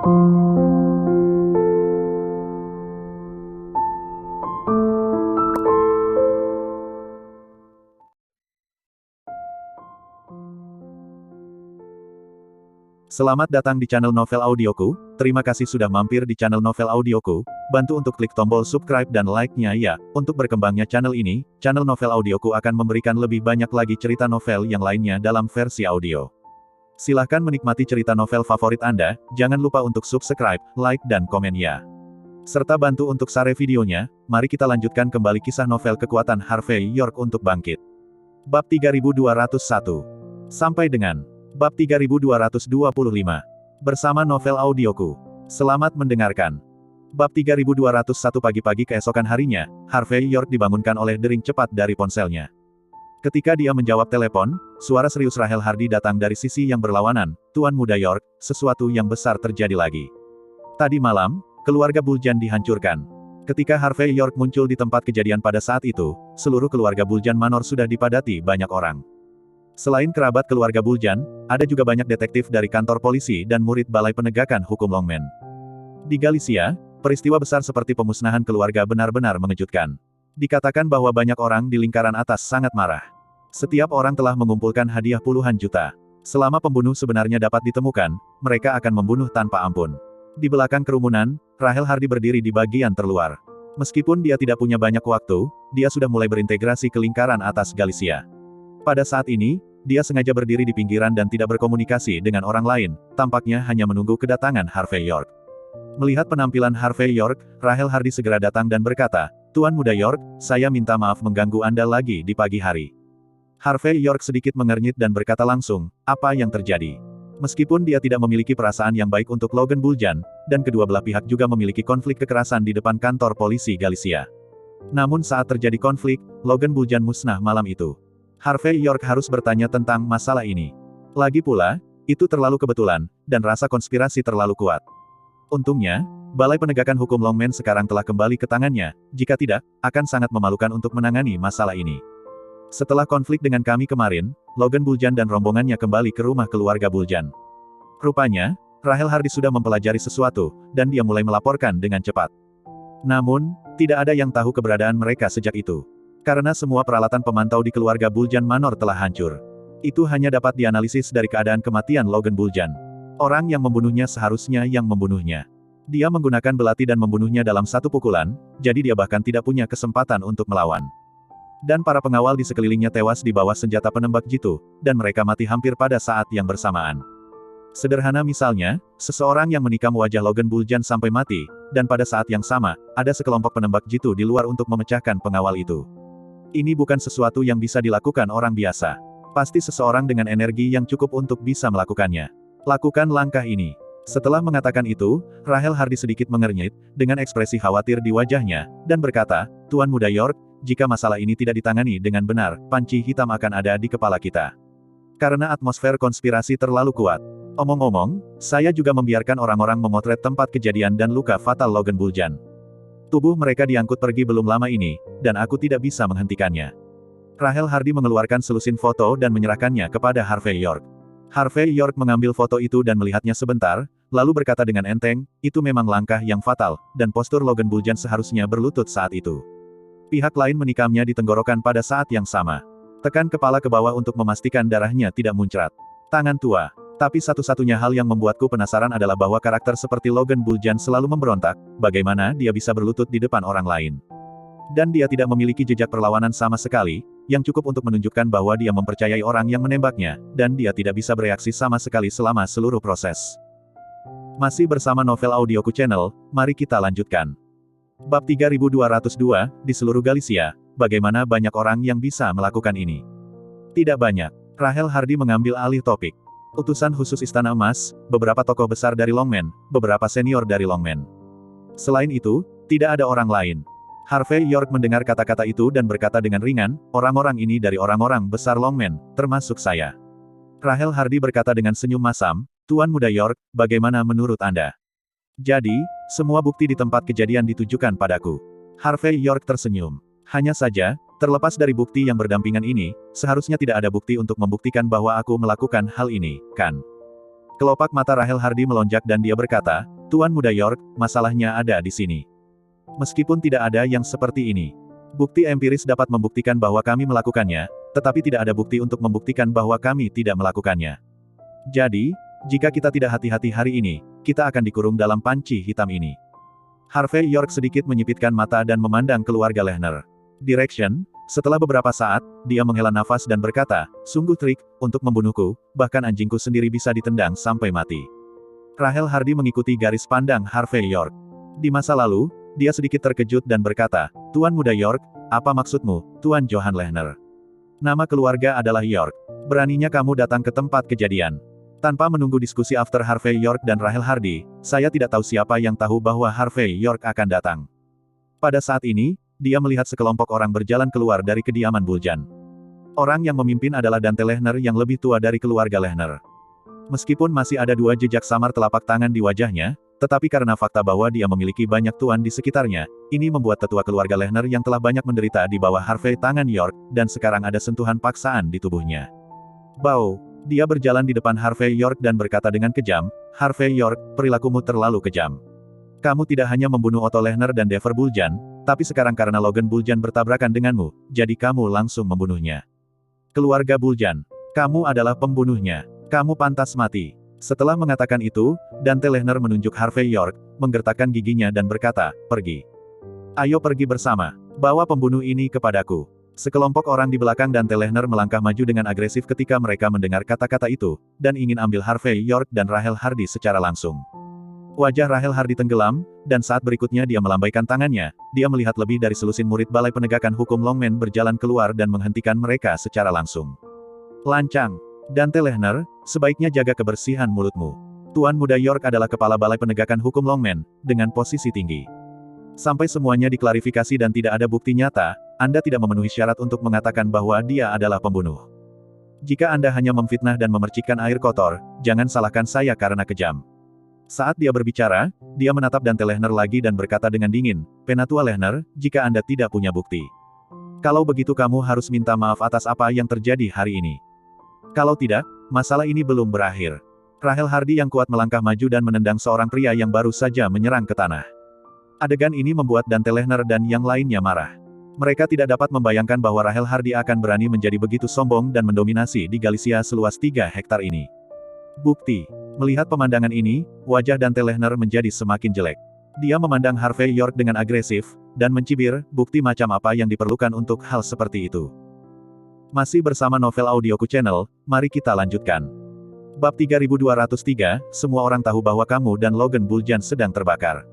Selamat datang di channel Novel Audioku, terima kasih sudah mampir di channel Novel Audioku, bantu untuk klik tombol subscribe dan like-nya ya, untuk berkembangnya channel ini, channel Novel Audioku akan memberikan lebih banyak lagi cerita novel yang lainnya dalam versi audio. Silahkan menikmati cerita novel favorit Anda, jangan lupa untuk subscribe, like dan komen ya. Serta bantu untuk share videonya, mari kita lanjutkan kembali kisah novel kekuatan Harvey York untuk bangkit. Bab 3201. Sampai dengan Bab 3225. Bersama Novel Audioku. Selamat mendengarkan. Bab 3201. Pagi-pagi keesokan harinya, Harvey York dibangunkan oleh dering cepat dari ponselnya. Ketika dia menjawab telepon, suara serius Rahel Hardy datang dari sisi yang berlawanan. Tuan Muda York, sesuatu yang besar terjadi lagi. Tadi malam, keluarga Buljan dihancurkan. Ketika Harvey York muncul di tempat kejadian pada saat itu, seluruh keluarga Buljan Manor sudah dipadati banyak orang. Selain kerabat keluarga Buljan, ada juga banyak detektif dari kantor polisi dan murid Balai Penegakan Hukum Longmen. Di Galicia, peristiwa besar seperti pemusnahan keluarga benar-benar mengejutkan. Dikatakan bahwa banyak orang di lingkaran atas sangat marah. Setiap orang telah mengumpulkan hadiah puluhan juta. Selama pembunuh sebenarnya dapat ditemukan, mereka akan membunuh tanpa ampun. Di belakang kerumunan, Rahel Hardy berdiri di bagian terluar. Meskipun dia tidak punya banyak waktu, dia sudah mulai berintegrasi ke lingkaran atas Galicia. Pada saat ini, dia sengaja berdiri di pinggiran dan tidak berkomunikasi dengan orang lain, tampaknya hanya menunggu kedatangan Harvey York. Melihat penampilan Harvey York, Rahel Hardy segera datang dan berkata, "Tuan Muda York, saya minta maaf mengganggu Anda lagi di pagi hari." Harvey York sedikit mengernyit dan berkata langsung, "Apa yang terjadi?" Meskipun dia tidak memiliki perasaan yang baik untuk Logan Buljan, dan kedua belah pihak juga memiliki konflik kekerasan di depan kantor polisi Galicia. Namun saat terjadi konflik, Logan Buljan musnah malam itu. Harvey York harus bertanya tentang masalah ini. Lagi pula, itu terlalu kebetulan, dan rasa konspirasi terlalu kuat. Untungnya, Balai Penegakan Hukum Longmen sekarang telah kembali ke tangannya, jika tidak, akan sangat memalukan untuk menangani masalah ini. Setelah konflik dengan kami kemarin, Logan Buljan dan rombongannya kembali ke rumah keluarga Buljan. Rupanya, Rahel Hardy sudah mempelajari sesuatu, dan dia mulai melaporkan dengan cepat. Namun, tidak ada yang tahu keberadaan mereka sejak itu. Karena semua peralatan pemantau di keluarga Buljan Manor telah hancur. Itu hanya dapat dianalisis dari keadaan kematian Logan Buljan. Orang yang membunuhnya seharusnya yang membunuhnya. Dia menggunakan belati dan membunuhnya dalam satu pukulan, jadi dia bahkan tidak punya kesempatan untuk melawan. Dan para pengawal di sekelilingnya tewas di bawah senjata penembak jitu, dan mereka mati hampir pada saat yang bersamaan. Sederhana misalnya, seseorang yang menikam wajah Logan Buljan sampai mati, dan pada saat yang sama, ada sekelompok penembak jitu di luar untuk memecahkan pengawal itu. Ini bukan sesuatu yang bisa dilakukan orang biasa. Pasti seseorang dengan energi yang cukup untuk bisa melakukannya. Lakukan langkah ini. Setelah mengatakan itu, Rahel Hardy sedikit mengernyit, dengan ekspresi khawatir di wajahnya, dan berkata, "Tuan Muda York, jika masalah ini tidak ditangani dengan benar, panci hitam akan ada di kepala kita. Karena atmosfer konspirasi terlalu kuat. Omong-omong, saya juga membiarkan orang-orang memotret tempat kejadian dan luka fatal Logan Buljan. Tubuh mereka diangkut pergi belum lama ini, dan aku tidak bisa menghentikannya." Rahel Hardy mengeluarkan selusin foto dan menyerahkannya kepada Harvey York. Harvey York mengambil foto itu dan melihatnya sebentar, lalu berkata dengan enteng, "Itu memang langkah yang fatal, dan postur Logan Buljan seharusnya berlutut saat itu. Pihak lain menikamnya di tenggorokan pada saat yang sama. Tekan kepala ke bawah untuk memastikan darahnya tidak muncrat. Tangan tua. Tapi satu-satunya hal yang membuatku penasaran adalah bahwa karakter seperti Logan Buljan selalu memberontak, bagaimana dia bisa berlutut di depan orang lain. Dan dia tidak memiliki jejak perlawanan sama sekali, yang cukup untuk menunjukkan bahwa dia mempercayai orang yang menembaknya, dan dia tidak bisa bereaksi sama sekali selama seluruh proses." Masih bersama Novel Audioku Channel, mari kita lanjutkan. Bab 3202, di seluruh Galicia, bagaimana banyak orang yang bisa melakukan ini? Tidak banyak. Rahel Hardy mengambil alih topik. Utusan khusus Istana Emas, beberapa tokoh besar dari Longmen, beberapa senior dari Longmen. Selain itu, tidak ada orang lain. Harvey York mendengar kata-kata itu dan berkata dengan ringan, "Orang-orang ini dari orang-orang besar Longmen, termasuk saya." Rahel Hardy berkata dengan senyum masam, "Tuan Muda York, bagaimana menurut Anda?" "Jadi, semua bukti di tempat kejadian ditujukan padaku." Harvey York tersenyum. "Hanya saja, terlepas dari bukti yang berdampingan ini, seharusnya tidak ada bukti untuk membuktikan bahwa aku melakukan hal ini, kan?" Kelopak mata Rahel Hardy melonjak dan dia berkata, Tuan Muda York, masalahnya ada di sini. Meskipun tidak ada yang seperti ini. Bukti empiris dapat membuktikan bahwa kami melakukannya, tetapi tidak ada bukti untuk membuktikan bahwa kami tidak melakukannya. Jadi, jika kita tidak hati-hati hari ini, kita akan dikurung dalam panci hitam ini. Harvey York sedikit menyipitkan mata dan memandang keluarga Lehner. Direction, setelah beberapa saat, dia menghela nafas dan berkata, sungguh trik, untuk membunuhku, bahkan anjingku sendiri bisa ditendang sampai mati. Rahel Hardy mengikuti garis pandang Harvey York. Di masa lalu, dia sedikit terkejut dan berkata, Tuan Muda York, apa maksudmu, Tuan Johan Lehner? Nama keluarga adalah York. Beraninya kamu datang ke tempat kejadian. Tanpa menunggu diskusi after Harvey York dan Rahel Hardy, saya tidak tahu siapa yang tahu bahwa Harvey York akan datang. Pada saat ini, dia melihat sekelompok orang berjalan keluar dari kediaman Buljan. Orang yang memimpin adalah Dante Lehner yang lebih tua dari keluarga Lehner. Meskipun masih ada 2 jejak samar telapak tangan di wajahnya, tetapi karena fakta bahwa dia memiliki banyak tuan di sekitarnya, ini membuat tetua keluarga Lehner yang telah banyak menderita di bawah Harvey tangan York, dan sekarang ada sentuhan paksaan di tubuhnya. Bau, dia berjalan di depan Harvey York dan berkata dengan kejam, Harvey York, perilakumu terlalu kejam. Kamu tidak hanya membunuh Otto Lehner dan Dever Buljan, tapi sekarang karena Logan Buljan bertabrakan denganmu, jadi kamu langsung membunuhnya. Keluarga Buljan, kamu adalah pembunuhnya. Kamu pantas mati. Setelah mengatakan itu, Dante Lehner menunjuk Harvey York, menggertakkan giginya dan berkata, pergi. Ayo pergi bersama. Bawa pembunuh ini kepadaku. Sekelompok orang di belakang Dante Lehner melangkah maju dengan agresif ketika mereka mendengar kata-kata itu, dan ingin ambil Harvey York dan Rahel Hardy secara langsung. Wajah Rahel Hardy tenggelam, dan saat berikutnya dia melambaikan tangannya, dia melihat lebih dari selusin murid Balai Penegakan Hukum Longman berjalan keluar dan menghentikan mereka secara langsung. Lancang. Dante Lehner, sebaiknya jaga kebersihan mulutmu. Tuan Muda York adalah kepala Balai Penegakan Hukum Longman, dengan posisi tinggi. Sampai semuanya diklarifikasi dan tidak ada bukti nyata, Anda tidak memenuhi syarat untuk mengatakan bahwa dia adalah pembunuh. Jika Anda hanya memfitnah dan memercikkan air kotor, jangan salahkan saya karena kejam. Saat dia berbicara, dia menatap Dante Lehner lagi dan berkata dengan dingin, Penatua Lehner, jika Anda tidak punya bukti. Kalau begitu kamu harus minta maaf atas apa yang terjadi hari ini. Kalau tidak, masalah ini belum berakhir. Rahel Hardy yang kuat melangkah maju dan menendang seorang pria yang baru saja menyerang ke tanah. Adegan ini membuat Dante Lehner dan yang lainnya marah. Mereka tidak dapat membayangkan bahwa Rahel Hardy akan berani menjadi begitu sombong dan mendominasi di Galicia seluas 3 hektar ini. Bukti. Melihat pemandangan ini, wajah Dante Lehner menjadi semakin jelek. Dia memandang Harvey York dengan agresif, dan mencibir, bukti macam apa yang diperlukan untuk hal seperti itu. Masih bersama Novel Audioku Channel, mari kita lanjutkan. Bab 3203, semua orang tahu bahwa kamu dan Logan Buljan sedang terbakar.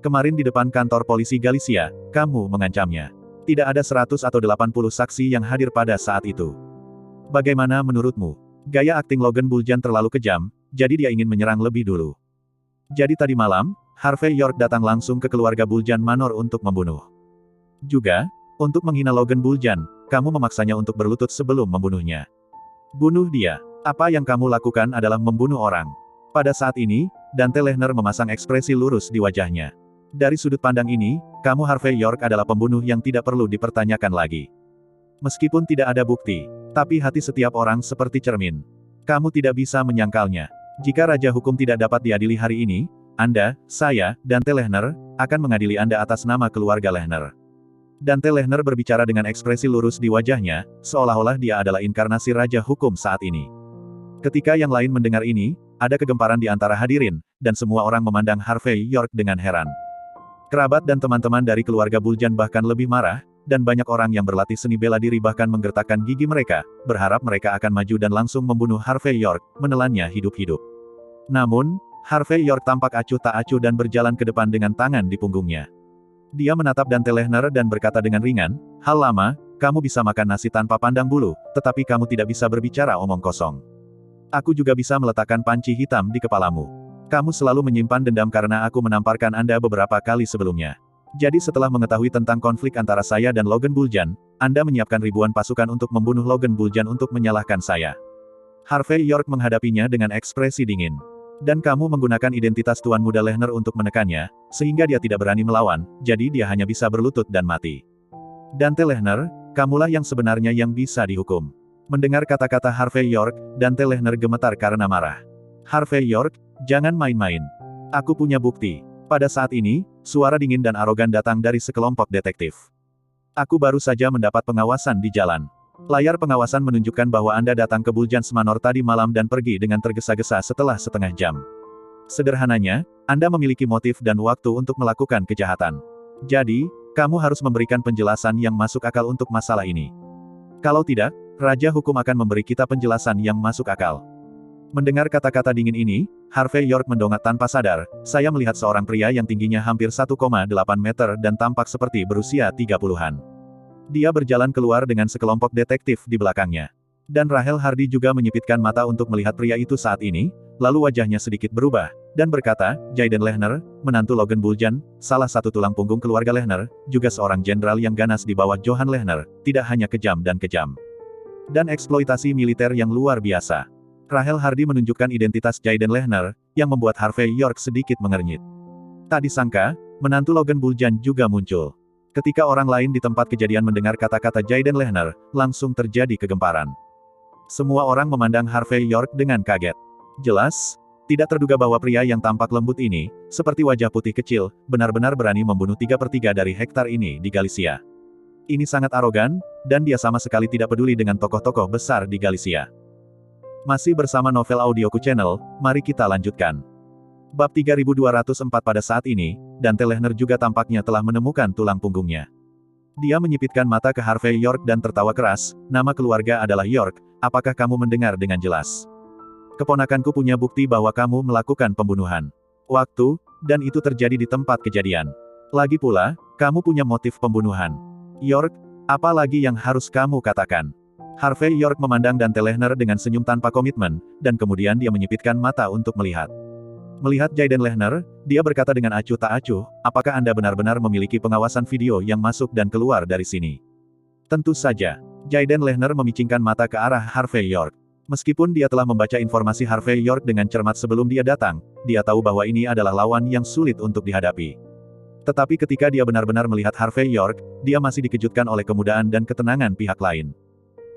Kemarin di depan kantor polisi Galicia, kamu mengancamnya. Tidak ada 100 atau 80 saksi yang hadir pada saat itu. Bagaimana menurutmu? Gaya akting Logan Buljan terlalu kejam, jadi dia ingin menyerang lebih dulu. Jadi tadi malam, Harvey York datang langsung ke keluarga Buljan Manor untuk membunuh. Juga, untuk menghina Logan Buljan, kamu memaksanya untuk berlutut sebelum membunuhnya. Bunuh dia. Apa yang kamu lakukan adalah membunuh orang. Pada saat ini, Dante Lehner memasang ekspresi lurus di wajahnya. Dari sudut pandang ini, kamu Harvey York adalah pembunuh yang tidak perlu dipertanyakan lagi. Meskipun tidak ada bukti, tapi hati setiap orang seperti cermin. Kamu tidak bisa menyangkalnya. Jika Raja Hukum tidak dapat diadili hari ini, Anda, saya, Dante Lehner, akan mengadili Anda atas nama keluarga Lehner. Dante Lehner berbicara dengan ekspresi lurus di wajahnya, seolah-olah dia adalah inkarnasi Raja Hukum saat ini. Ketika yang lain mendengar ini, ada kegemparan di antara hadirin, dan semua orang memandang Harvey York dengan heran. Kerabat dan teman-teman dari keluarga Buljan bahkan lebih marah, dan banyak orang yang berlatih seni bela diri bahkan menggertakkan gigi mereka, berharap mereka akan maju dan langsung membunuh Harvey York, menelannya hidup-hidup. Namun, Harvey York tampak acuh tak acuh dan berjalan ke depan dengan tangan di punggungnya. Dia menatap Dante Lehner dan berkata dengan ringan, hal lama, kamu bisa makan nasi tanpa pandang bulu, tetapi kamu tidak bisa berbicara omong kosong. Aku juga bisa meletakkan panci hitam di kepalamu. Kamu selalu menyimpan dendam karena aku menamparkan Anda beberapa kali sebelumnya. Jadi setelah mengetahui tentang konflik antara saya dan Logan Buljan, Anda menyiapkan ribuan pasukan untuk membunuh Logan Buljan untuk menyalahkan saya. Harvey York menghadapinya dengan ekspresi dingin. Dan kamu menggunakan identitas Tuan Muda Lehner untuk menekannya, sehingga dia tidak berani melawan, jadi dia hanya bisa berlutut dan mati. Dante Lehner, kamulah yang sebenarnya yang bisa dihukum. Mendengar kata-kata Harvey York, Dante Lehner gemetar karena marah. Harvey York, jangan main-main. Aku punya bukti. Pada saat ini, suara dingin dan arogan datang dari sekelompok detektif. Aku baru saja mendapat pengawasan di jalan. Layar pengawasan menunjukkan bahwa Anda datang ke Buljans Manor tadi malam dan pergi dengan tergesa-gesa setelah setengah jam. Sederhananya, Anda memiliki motif dan waktu untuk melakukan kejahatan. Jadi, kamu harus memberikan penjelasan yang masuk akal untuk masalah ini. Kalau tidak, Raja Hukum akan memberi kita penjelasan yang masuk akal. Mendengar kata-kata dingin ini, Harvey York mendongak tanpa sadar. Saya melihat seorang pria yang tingginya hampir 1,8 meter dan tampak seperti berusia 30-an. Dia berjalan keluar dengan sekelompok detektif di belakangnya. Dan Rahel Hardy juga menyipitkan mata untuk melihat pria itu saat ini, lalu wajahnya sedikit berubah, dan berkata, Jayden Lehner, menantu Logan Buljan, salah satu tulang punggung keluarga Lehner, juga seorang jenderal yang ganas di bawah Johan Lehner, tidak hanya kejam dan kejam. Dan eksploitasi militer yang luar biasa. Rahel Hardy menunjukkan identitas Jayden Lehner, yang membuat Harvey York sedikit mengernyit. Tak disangka, menantu Logan Buljan juga muncul. Ketika orang lain di tempat kejadian mendengar kata-kata Jayden Lehner, langsung terjadi kegemparan. Semua orang memandang Harvey York dengan kaget. Jelas, tidak terduga bahwa pria yang tampak lembut ini, seperti wajah putih kecil, benar-benar berani membunuh 3/3 dari hektar ini di Galicia. Ini sangat arogan, dan dia sama sekali tidak peduli dengan tokoh-tokoh besar di Galicia. Masih bersama Novel Audioku Channel, mari kita lanjutkan. Bab 3204 pada saat ini, Dante Lehner juga tampaknya telah menemukan tulang punggungnya. Dia menyipitkan mata ke Harvey York dan tertawa keras, nama keluarga adalah York, apakah kamu mendengar dengan jelas? Keponakanku punya bukti bahwa kamu melakukan pembunuhan. Waktu, dan itu terjadi di tempat kejadian. Lagi pula, kamu punya motif pembunuhan. York, apa lagi yang harus kamu katakan? Harvey York memandang Dante Lehner dengan senyum tanpa komitmen, dan kemudian dia menyipitkan mata untuk melihat. Melihat Jayden Lehner, dia berkata dengan acuh tak acuh, apakah Anda benar-benar memiliki pengawasan video yang masuk dan keluar dari sini? Tentu saja. Jayden Lehner memicingkan mata ke arah Harvey York. Meskipun dia telah membaca informasi Harvey York dengan cermat sebelum dia datang, dia tahu bahwa ini adalah lawan yang sulit untuk dihadapi. Tetapi ketika dia benar-benar melihat Harvey York, dia masih dikejutkan oleh kemudahan dan ketenangan pihak lain.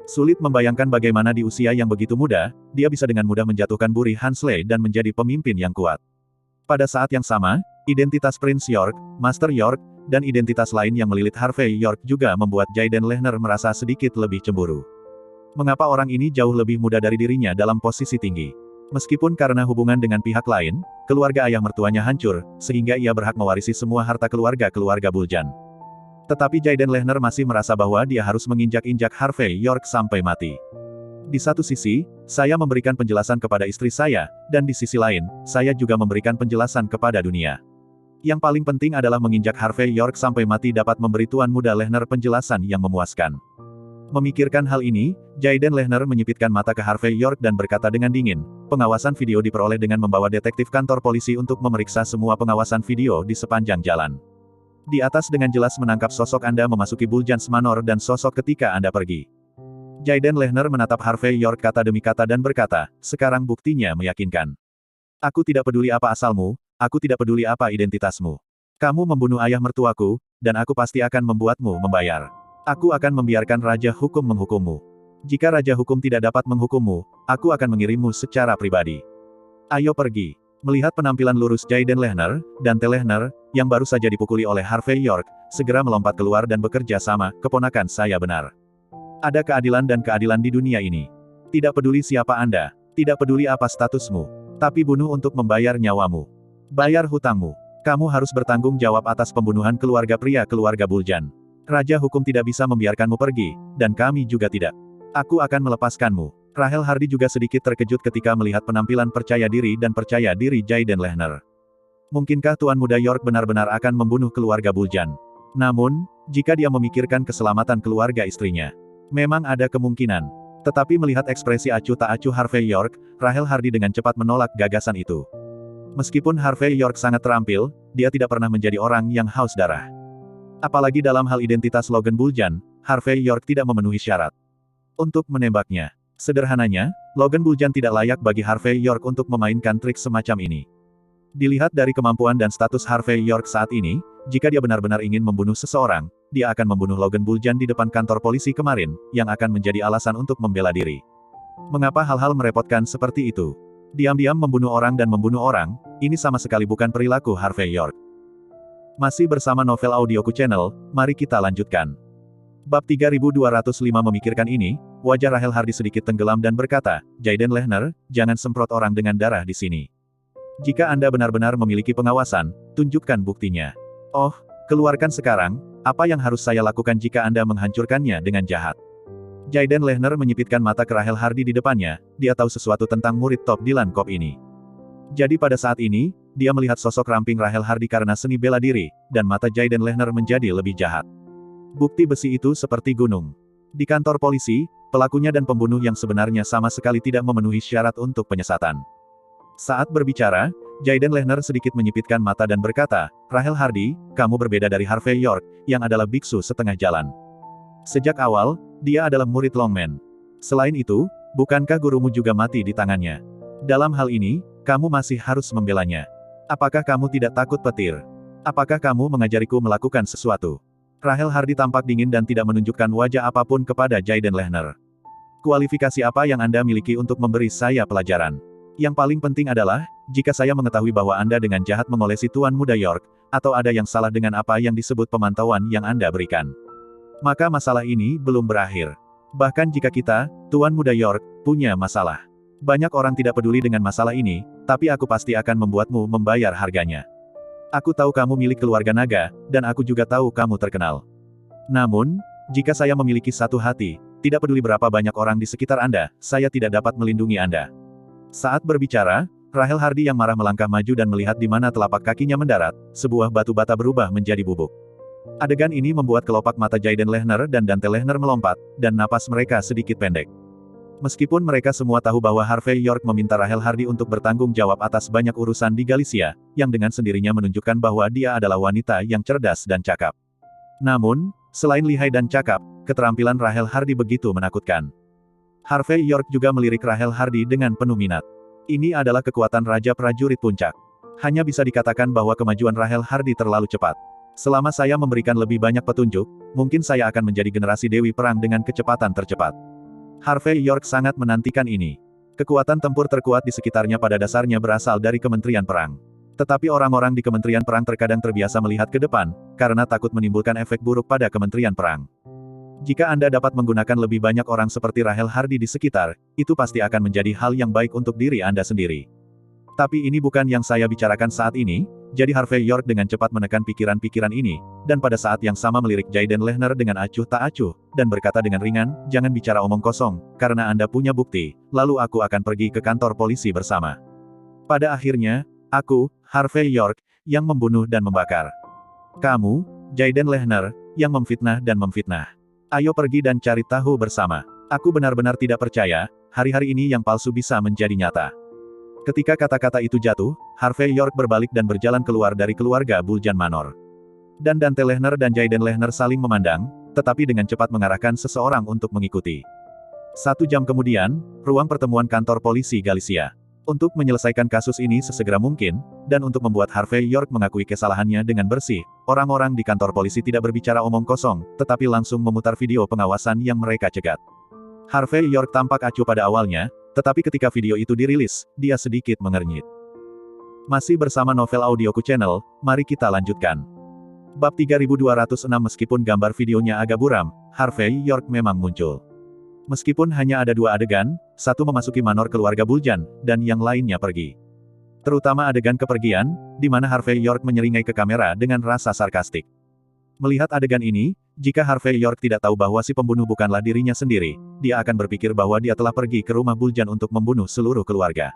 Sulit membayangkan bagaimana di usia yang begitu muda, dia bisa dengan mudah menjatuhkan Buri Hansley dan menjadi pemimpin yang kuat. Pada saat yang sama, identitas Prince York, Master York, dan identitas lain yang melilit Harvey York juga membuat Jayden Lehner merasa sedikit lebih cemburu. Mengapa orang ini jauh lebih muda dari dirinya dalam posisi tinggi? Meskipun karena hubungan dengan pihak lain, keluarga ayah mertuanya hancur, sehingga ia berhak mewarisi semua harta keluarga Buljan. Tetapi Jayden Lehner masih merasa bahwa dia harus menginjak-injak Harvey York sampai mati. Di satu sisi, saya memberikan penjelasan kepada istri saya, dan di sisi lain, saya juga memberikan penjelasan kepada dunia. Yang paling penting adalah menginjak Harvey York sampai mati dapat memberi tuan muda Lehner penjelasan yang memuaskan. Memikirkan hal ini, Jayden Lehner menyipitkan mata ke Harvey York dan berkata dengan dingin, pengawasan video diperoleh dengan membawa detektif kantor polisi untuk memeriksa semua pengawasan video di sepanjang jalan. Di atas dengan jelas menangkap sosok Anda memasuki Buljans Manor dan sosok ketika Anda pergi. Jayden Lehner menatap Harvey York kata demi kata dan berkata, sekarang buktinya meyakinkan. Aku tidak peduli apa asalmu, aku tidak peduli apa identitasmu. Kamu membunuh ayah mertuaku, dan aku pasti akan membuatmu membayar. Aku akan membiarkan Raja Hukum menghukummu. Jika Raja Hukum tidak dapat menghukummu, aku akan mengirimmu secara pribadi. Ayo pergi. Melihat penampilan lurus Jayden Lehner, Dante Lehner, yang baru saja dipukuli oleh Harvey York, segera melompat keluar dan bekerja sama, keponakan saya benar. Ada keadilan dan keadilan di dunia ini. Tidak peduli siapa Anda, tidak peduli apa statusmu, tapi bunuh untuk membayar nyawamu. Bayar hutangmu. Kamu harus bertanggung jawab atas pembunuhan keluarga pria keluarga Buljan. Raja Hukum tidak bisa membiarkanmu pergi, dan kami juga tidak. Aku akan melepaskanmu. Rahel Hardy juga sedikit terkejut ketika melihat penampilan percaya diri dan percaya diri Jayden Lehner. Mungkinkah Tuan Muda York benar-benar akan membunuh keluarga Buljan? Namun, jika dia memikirkan keselamatan keluarga istrinya, memang ada kemungkinan. Tetapi melihat ekspresi acuh tak acuh Harvey York, Rahel Hardy dengan cepat menolak gagasan itu. Meskipun Harvey York sangat terampil, dia tidak pernah menjadi orang yang haus darah. Apalagi dalam hal identitas Logan Buljan, Harvey York tidak memenuhi syarat untuk menembaknya. Sederhananya, Logan Buljan tidak layak bagi Harvey York untuk memainkan trik semacam ini. Dilihat dari kemampuan dan status Harvey York saat ini, jika dia benar-benar ingin membunuh seseorang, dia akan membunuh Logan Buljan di depan kantor polisi kemarin, yang akan menjadi alasan untuk membela diri. Mengapa hal-hal merepotkan seperti itu? Diam-diam membunuh orang dan membunuh orang, ini sama sekali bukan perilaku Harvey York. Masih bersama Novel Audioku Channel, mari kita lanjutkan. Bab 3205 memikirkan ini, wajah Rahel Hardy sedikit tenggelam dan berkata, Jayden Lehner, jangan semprot orang dengan darah di sini. Jika Anda benar-benar memiliki pengawasan, tunjukkan buktinya. Oh, keluarkan sekarang, apa yang harus saya lakukan jika Anda menghancurkannya dengan jahat? Jayden Lehner menyipitkan mata ke Rahel Hardy di depannya, dia tahu sesuatu tentang murid top Dylan Cop ini. Jadi pada saat ini, dia melihat sosok ramping Rahel Hardy karena seni bela diri, dan mata Jayden Lehner menjadi lebih jahat. Bukti besi itu seperti gunung. Di kantor polisi, pelakunya dan pembunuh yang sebenarnya sama sekali tidak memenuhi syarat untuk penyesatan. Saat berbicara, Jayden Lehner sedikit menyipitkan mata dan berkata, Rahel Hardy, kamu berbeda dari Harvey York, yang adalah biksu setengah jalan. Sejak awal, dia adalah murid Longman. Selain itu, bukankah gurumu juga mati di tangannya? Dalam hal ini, kamu masih harus membelanya. Apakah kamu tidak takut petir? Apakah kamu mengajariku melakukan sesuatu? Rahel Hardy tampak dingin dan tidak menunjukkan wajah apapun kepada Jayden Lehner. Kualifikasi apa yang Anda miliki untuk memberi saya pelajaran? Yang paling penting adalah, jika saya mengetahui bahwa Anda dengan jahat mengolesi Tuan Muda York, atau ada yang salah dengan apa yang disebut pemantauan yang Anda berikan. Maka masalah ini belum berakhir. Bahkan jika kita, Tuan Muda York, punya masalah. Banyak orang tidak peduli dengan masalah ini, tapi aku pasti akan membuatmu membayar harganya. Aku tahu kamu milik keluarga naga, dan aku juga tahu kamu terkenal. Namun, jika saya memiliki satu hati, tidak peduli berapa banyak orang di sekitar Anda, saya tidak dapat melindungi Anda. Saat berbicara, Rahel Hardy yang marah melangkah maju dan melihat di mana telapak kakinya mendarat, sebuah batu bata berubah menjadi bubuk. Adegan ini membuat kelopak mata Jayden Lehner dan Dante Lehner melompat, dan napas mereka sedikit pendek. Meskipun mereka semua tahu bahwa Harvey York meminta Rahel Hardy untuk bertanggung jawab atas banyak urusan di Galicia, yang dengan sendirinya menunjukkan bahwa dia adalah wanita yang cerdas dan cakap. Namun, selain lihai dan cakap, keterampilan Rahel Hardy begitu menakutkan. Harvey York juga melirik Rahel Hardy dengan penuh minat. Ini adalah kekuatan Raja Prajurit Puncak. Hanya bisa dikatakan bahwa kemajuan Rahel Hardy terlalu cepat. Selama saya memberikan lebih banyak petunjuk, mungkin saya akan menjadi generasi Dewi Perang dengan kecepatan tercepat. Harvey York sangat menantikan ini. Kekuatan tempur terkuat di sekitarnya pada dasarnya berasal dari Kementerian Perang. Tetapi orang-orang di Kementerian Perang terkadang terbiasa melihat ke depan, karena takut menimbulkan efek buruk pada Kementerian Perang. Jika Anda dapat menggunakan lebih banyak orang seperti Rahel Hardy di sekitar, itu pasti akan menjadi hal yang baik untuk diri Anda sendiri. Tapi ini bukan yang saya bicarakan saat ini, jadi Harvey York dengan cepat menekan pikiran-pikiran ini, dan pada saat yang sama melirik Jayden Lehner dengan acuh tak acuh, dan berkata dengan ringan, jangan bicara omong kosong, karena Anda punya bukti, lalu aku akan pergi ke kantor polisi bersama. Pada akhirnya, aku, Harvey York, yang membunuh dan membakar. Kamu, Jayden Lehner, yang memfitnah dan memfitnah. Ayo pergi dan cari tahu bersama. Aku benar-benar tidak percaya, hari-hari ini yang palsu bisa menjadi nyata. Ketika kata-kata itu jatuh, Harvey York berbalik dan berjalan keluar dari keluarga Buljan Manor. Dan Dante Lehner dan Jayden Lehner saling memandang, tetapi dengan cepat mengarahkan seseorang untuk mengikuti. 1 jam kemudian, ruang pertemuan kantor polisi Galicia. Untuk menyelesaikan kasus ini sesegera mungkin, dan untuk membuat Harvey York mengakui kesalahannya dengan bersih, orang-orang di kantor polisi tidak berbicara omong kosong, tetapi langsung memutar video pengawasan yang mereka cegat. Harvey York tampak acuh pada awalnya, tetapi ketika video itu dirilis, dia sedikit mengernyit. Masih bersama Novel Audioku Channel, mari kita lanjutkan. Bab 3206 meskipun gambar videonya agak buram, Harvey York memang muncul. Meskipun hanya ada 2 adegan, satu memasuki manor keluarga Buljan, dan yang lainnya pergi. Terutama adegan kepergian, di mana Harvey York menyeringai ke kamera dengan rasa sarkastik. Melihat adegan ini, jika Harvey York tidak tahu bahwa si pembunuh bukanlah dirinya sendiri, dia akan berpikir bahwa dia telah pergi ke rumah Buljan untuk membunuh seluruh keluarga.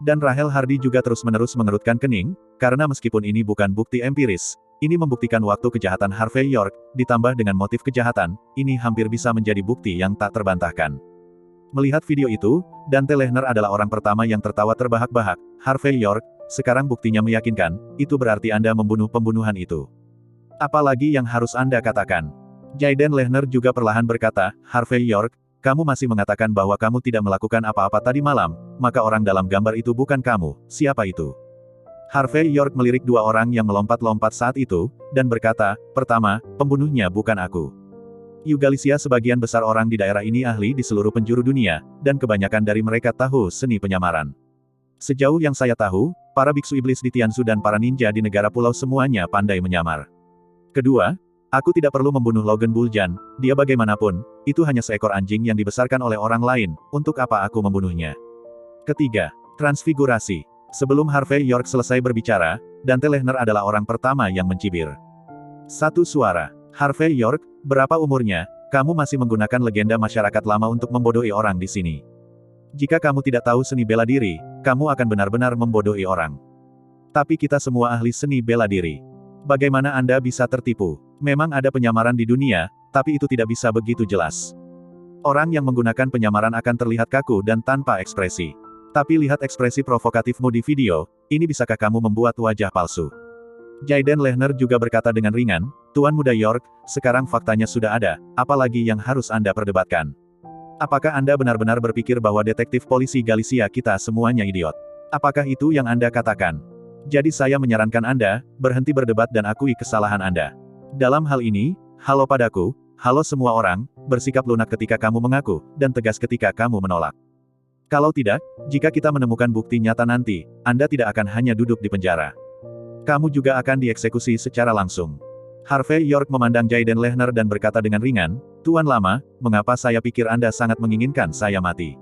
Dan Rahel Hardy juga terus-menerus mengerutkan kening, karena meskipun ini bukan bukti empiris, ini membuktikan waktu kejahatan Harvey York, ditambah dengan motif kejahatan, ini hampir bisa menjadi bukti yang tak terbantahkan. Melihat video itu, Dante Lehner adalah orang pertama yang tertawa terbahak-bahak. Harvey York, sekarang buktinya meyakinkan, itu berarti Anda membunuh pembunuhan itu. Apalagi yang harus Anda katakan? Jayden Lehner juga perlahan berkata, Harvey York, kamu masih mengatakan bahwa kamu tidak melakukan apa-apa tadi malam, maka orang dalam gambar itu bukan kamu, siapa itu? Harvey York melirik 2 orang yang melompat-lompat saat itu, dan berkata, pertama, pembunuhnya bukan aku. Galicia sebagian besar orang di daerah ini ahli di seluruh penjuru dunia, dan kebanyakan dari mereka tahu seni penyamaran. Sejauh yang saya tahu, para biksu iblis di Tianzu dan para ninja di negara pulau semuanya pandai menyamar. Kedua, aku tidak perlu membunuh Logan Buljan, dia bagaimanapun, itu hanya seekor anjing yang dibesarkan oleh orang lain, untuk apa aku membunuhnya? Ketiga, transfigurasi. Sebelum Harvey York selesai berbicara, Dante Lehner adalah orang pertama yang mencibir. Satu suara. Harvey York, berapa umurnya? Kamu masih menggunakan legenda masyarakat lama untuk membodohi orang di sini. Jika kamu tidak tahu seni bela diri, kamu akan benar-benar membodohi orang. Tapi kita semua ahli seni bela diri. Bagaimana Anda bisa tertipu? Memang ada penyamaran di dunia, tapi itu tidak bisa begitu jelas. Orang yang menggunakan penyamaran akan terlihat kaku dan tanpa ekspresi. Tapi lihat ekspresi provokatifmu di video, ini bisakah kamu membuat wajah palsu? Jayden Lehner juga berkata dengan ringan, Tuan Muda York, sekarang faktanya sudah ada, apalagi yang harus Anda perdebatkan? Apakah Anda benar-benar berpikir bahwa detektif polisi Galicia kita semuanya idiot? Apakah itu yang Anda katakan? Jadi saya menyarankan Anda, berhenti berdebat dan akui kesalahan Anda. Dalam hal ini, halo padaku, halo semua orang, bersikap lunak ketika kamu mengaku, dan tegas ketika kamu menolak. Kalau tidak, jika kita menemukan bukti nyata nanti, Anda tidak akan hanya duduk di penjara. Kamu juga akan dieksekusi secara langsung. Harvey York memandang Jayden Lehner dan berkata dengan ringan, Tuan Lama, mengapa saya pikir Anda sangat menginginkan saya mati?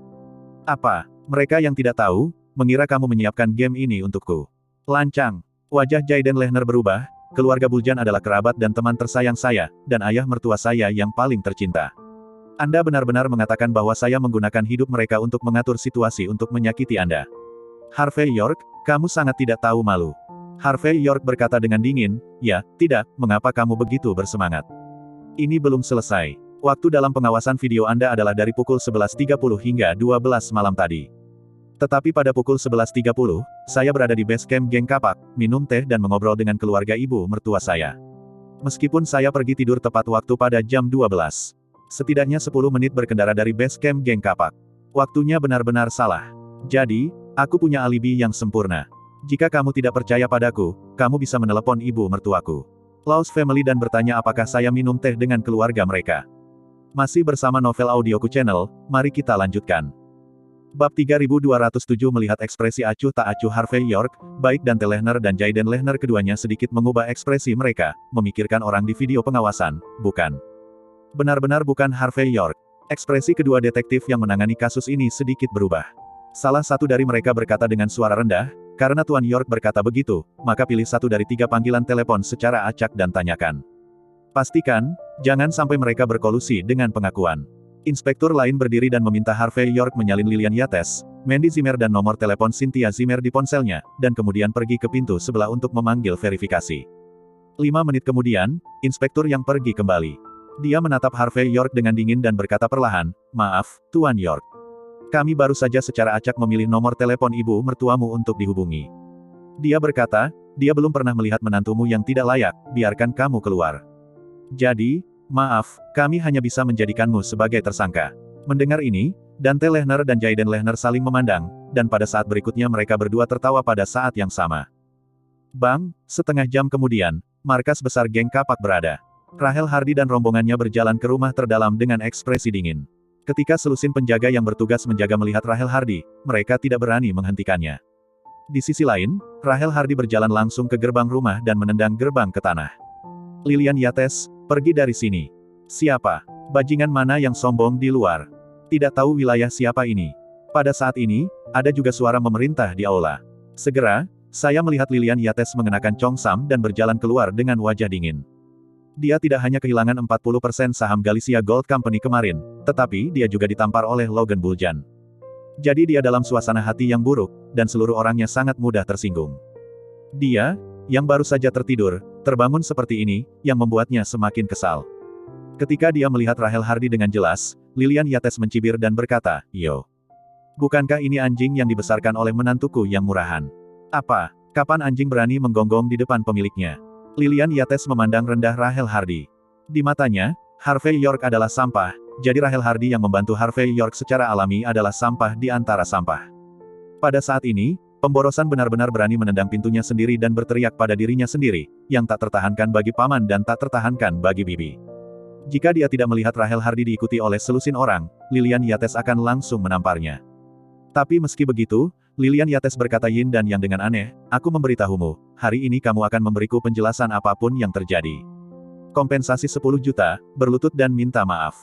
Apa? Mereka yang tidak tahu, mengira kamu menyiapkan game ini untukku. Lancang. Wajah Jayden Lehner berubah, keluarga Buljan adalah kerabat dan teman tersayang saya, dan ayah mertua saya yang paling tercinta. Anda benar-benar mengatakan bahwa saya menggunakan hidup mereka untuk mengatur situasi untuk menyakiti Anda. Harvey York, kamu sangat tidak tahu malu. Harvey York berkata dengan dingin, ya, tidak, mengapa kamu begitu bersemangat? Ini belum selesai. Waktu dalam pengawasan video Anda adalah dari pukul 11.30 hingga 12 malam tadi. Tetapi pada pukul 11.30, saya berada di base camp geng Kapak, minum teh dan mengobrol dengan keluarga ibu mertua saya. Meskipun saya pergi tidur tepat waktu pada jam 12. Setidaknya 10 menit berkendara dari base camp geng Kapak. Waktunya benar-benar salah. Jadi, aku punya alibi yang sempurna. Jika kamu tidak percaya padaku, kamu bisa menelepon ibu mertuaku. Laws Family dan bertanya apakah saya minum teh dengan keluarga mereka. Masih bersama Novel Audioku Channel, mari kita lanjutkan. Bab 3207 melihat ekspresi acuh tak acuh Harvey York, baik Dante Lehner dan Jayden Lehner keduanya sedikit mengubah ekspresi mereka, memikirkan orang di video pengawasan, bukan. Benar-benar bukan Harvey York. Ekspresi kedua detektif yang menangani kasus ini sedikit berubah. Salah satu dari mereka berkata dengan suara rendah, karena Tuan York berkata begitu, maka pilih satu dari 3 panggilan telepon secara acak dan tanyakan. Pastikan, jangan sampai mereka berkolusi dengan pengakuan. Inspektur lain berdiri dan meminta Harvey York menyalin Lilian Yates, Mandy Zimmer dan nomor telepon Cynthia Zimmer di ponselnya, dan kemudian pergi ke pintu sebelah untuk memanggil verifikasi. 5 menit kemudian, inspektur yang pergi kembali. Dia menatap Harvey York dengan dingin dan berkata perlahan, maaf, Tuan York. Kami baru saja secara acak memilih nomor telepon ibu mertuamu untuk dihubungi. Dia berkata, dia belum pernah melihat menantumu yang tidak layak, biarkan kamu keluar. Jadi, maaf, kami hanya bisa menjadikanmu sebagai tersangka. Mendengar ini, Dante Lehner dan Jayden Lehner saling memandang, dan pada saat berikutnya mereka berdua tertawa pada saat yang sama. Bang, setengah jam kemudian, markas besar geng Kapak berada. Rahel Hardy dan rombongannya berjalan ke rumah terdalam dengan ekspresi dingin. Ketika selusin penjaga yang bertugas menjaga melihat Rahel Hardy, mereka tidak berani menghentikannya. Di sisi lain, Rahel Hardy berjalan langsung ke gerbang rumah dan menendang gerbang ke tanah. Lilian Yates, pergi dari sini. Siapa? Bajingan mana yang sombong di luar? Tidak tahu wilayah siapa ini. Pada saat ini, ada juga suara memerintah di aula. Segera, saya melihat Lilian Yates mengenakan congsam dan berjalan keluar dengan wajah dingin. Dia tidak hanya kehilangan 40% saham Galicia Gold Company kemarin, tetapi dia juga ditampar oleh Logan Buljan. Jadi dia dalam suasana hati yang buruk, dan seluruh orangnya sangat mudah tersinggung. Dia, yang baru saja tertidur, terbangun seperti ini, yang membuatnya semakin kesal. Ketika dia melihat Rahel Hardy dengan jelas, Lilian Yates mencibir dan berkata, Yo. Bukankah ini anjing yang dibesarkan oleh menantuku yang murahan? Apa? Kapan anjing berani menggonggong di depan pemiliknya? Lilian Yates memandang rendah Rahel Hardy. Di matanya, Harvey York adalah sampah, jadi Rahel Hardy yang membantu Harvey York secara alami adalah sampah di antara sampah. Pada saat ini, pemborosan benar-benar berani menendang pintunya sendiri dan berteriak pada dirinya sendiri, yang tak tertahankan bagi paman dan tak tertahankan bagi bibi. Jika dia tidak melihat Rahel Hardy diikuti oleh selusin orang, Lilian Yates akan langsung menamparnya. Tapi meski begitu, Lilian Yates berkata yin dan yang dengan aneh, aku memberitahumu, hari ini kamu akan memberiku penjelasan apapun yang terjadi. Kompensasi 10 juta, berlutut dan minta maaf.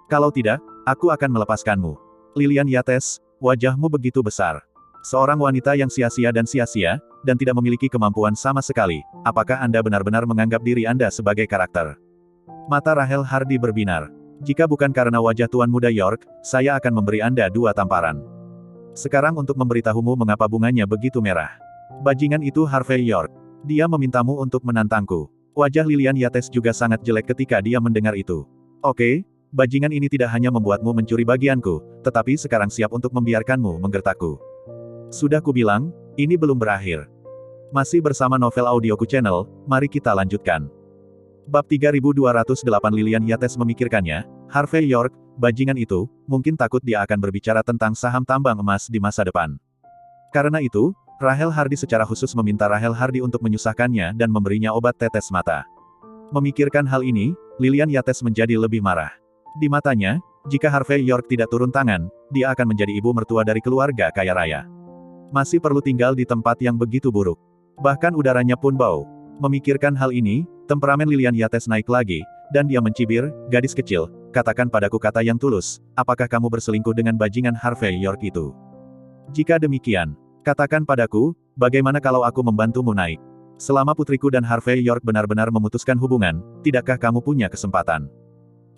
Kalau tidak, aku akan melepaskanmu. Lilian Yates, wajahmu begitu besar. Seorang wanita yang sia-sia dan tidak memiliki kemampuan sama sekali, apakah Anda benar-benar menganggap diri Anda sebagai karakter? Mata Rahel Hardy berbinar. Jika bukan karena wajah Tuan Muda York, saya akan memberi Anda 2 tamparan. Sekarang untuk memberitahumu mengapa bunganya begitu merah. Bajingan itu Harvey York. Dia memintamu untuk menantangku. Wajah Lilian Yates juga sangat jelek ketika dia mendengar itu. Oke, bajingan ini tidak hanya membuatmu mencuri bagianku, tetapi sekarang siap untuk membiarkanmu menggertakku. Sudah kubilang, ini belum berakhir. Masih bersama Novel Audioku Channel, mari kita lanjutkan. Bab 3208 Lilian Yates memikirkannya, Harvey York, bajingan itu, mungkin takut dia akan berbicara tentang saham tambang emas di masa depan. Karena itu, Rahel Hardy secara khusus meminta Rahel Hardy untuk menyusahkannya dan memberinya obat tetes mata. Memikirkan hal ini, Lilian Yates menjadi lebih marah. Di matanya, jika Harvey York tidak turun tangan, dia akan menjadi ibu mertua dari keluarga kaya raya. Masih perlu tinggal di tempat yang begitu buruk. Bahkan udaranya pun bau. Memikirkan hal ini, temperamen Lilian Yates naik lagi, dan dia mencibir, gadis kecil, katakan padaku kata yang tulus, apakah kamu berselingkuh dengan bajingan Harvey York itu? Jika demikian, katakan padaku, bagaimana kalau aku membantumu naik? Selama putriku dan Harvey York benar-benar memutuskan hubungan, tidakkah kamu punya kesempatan?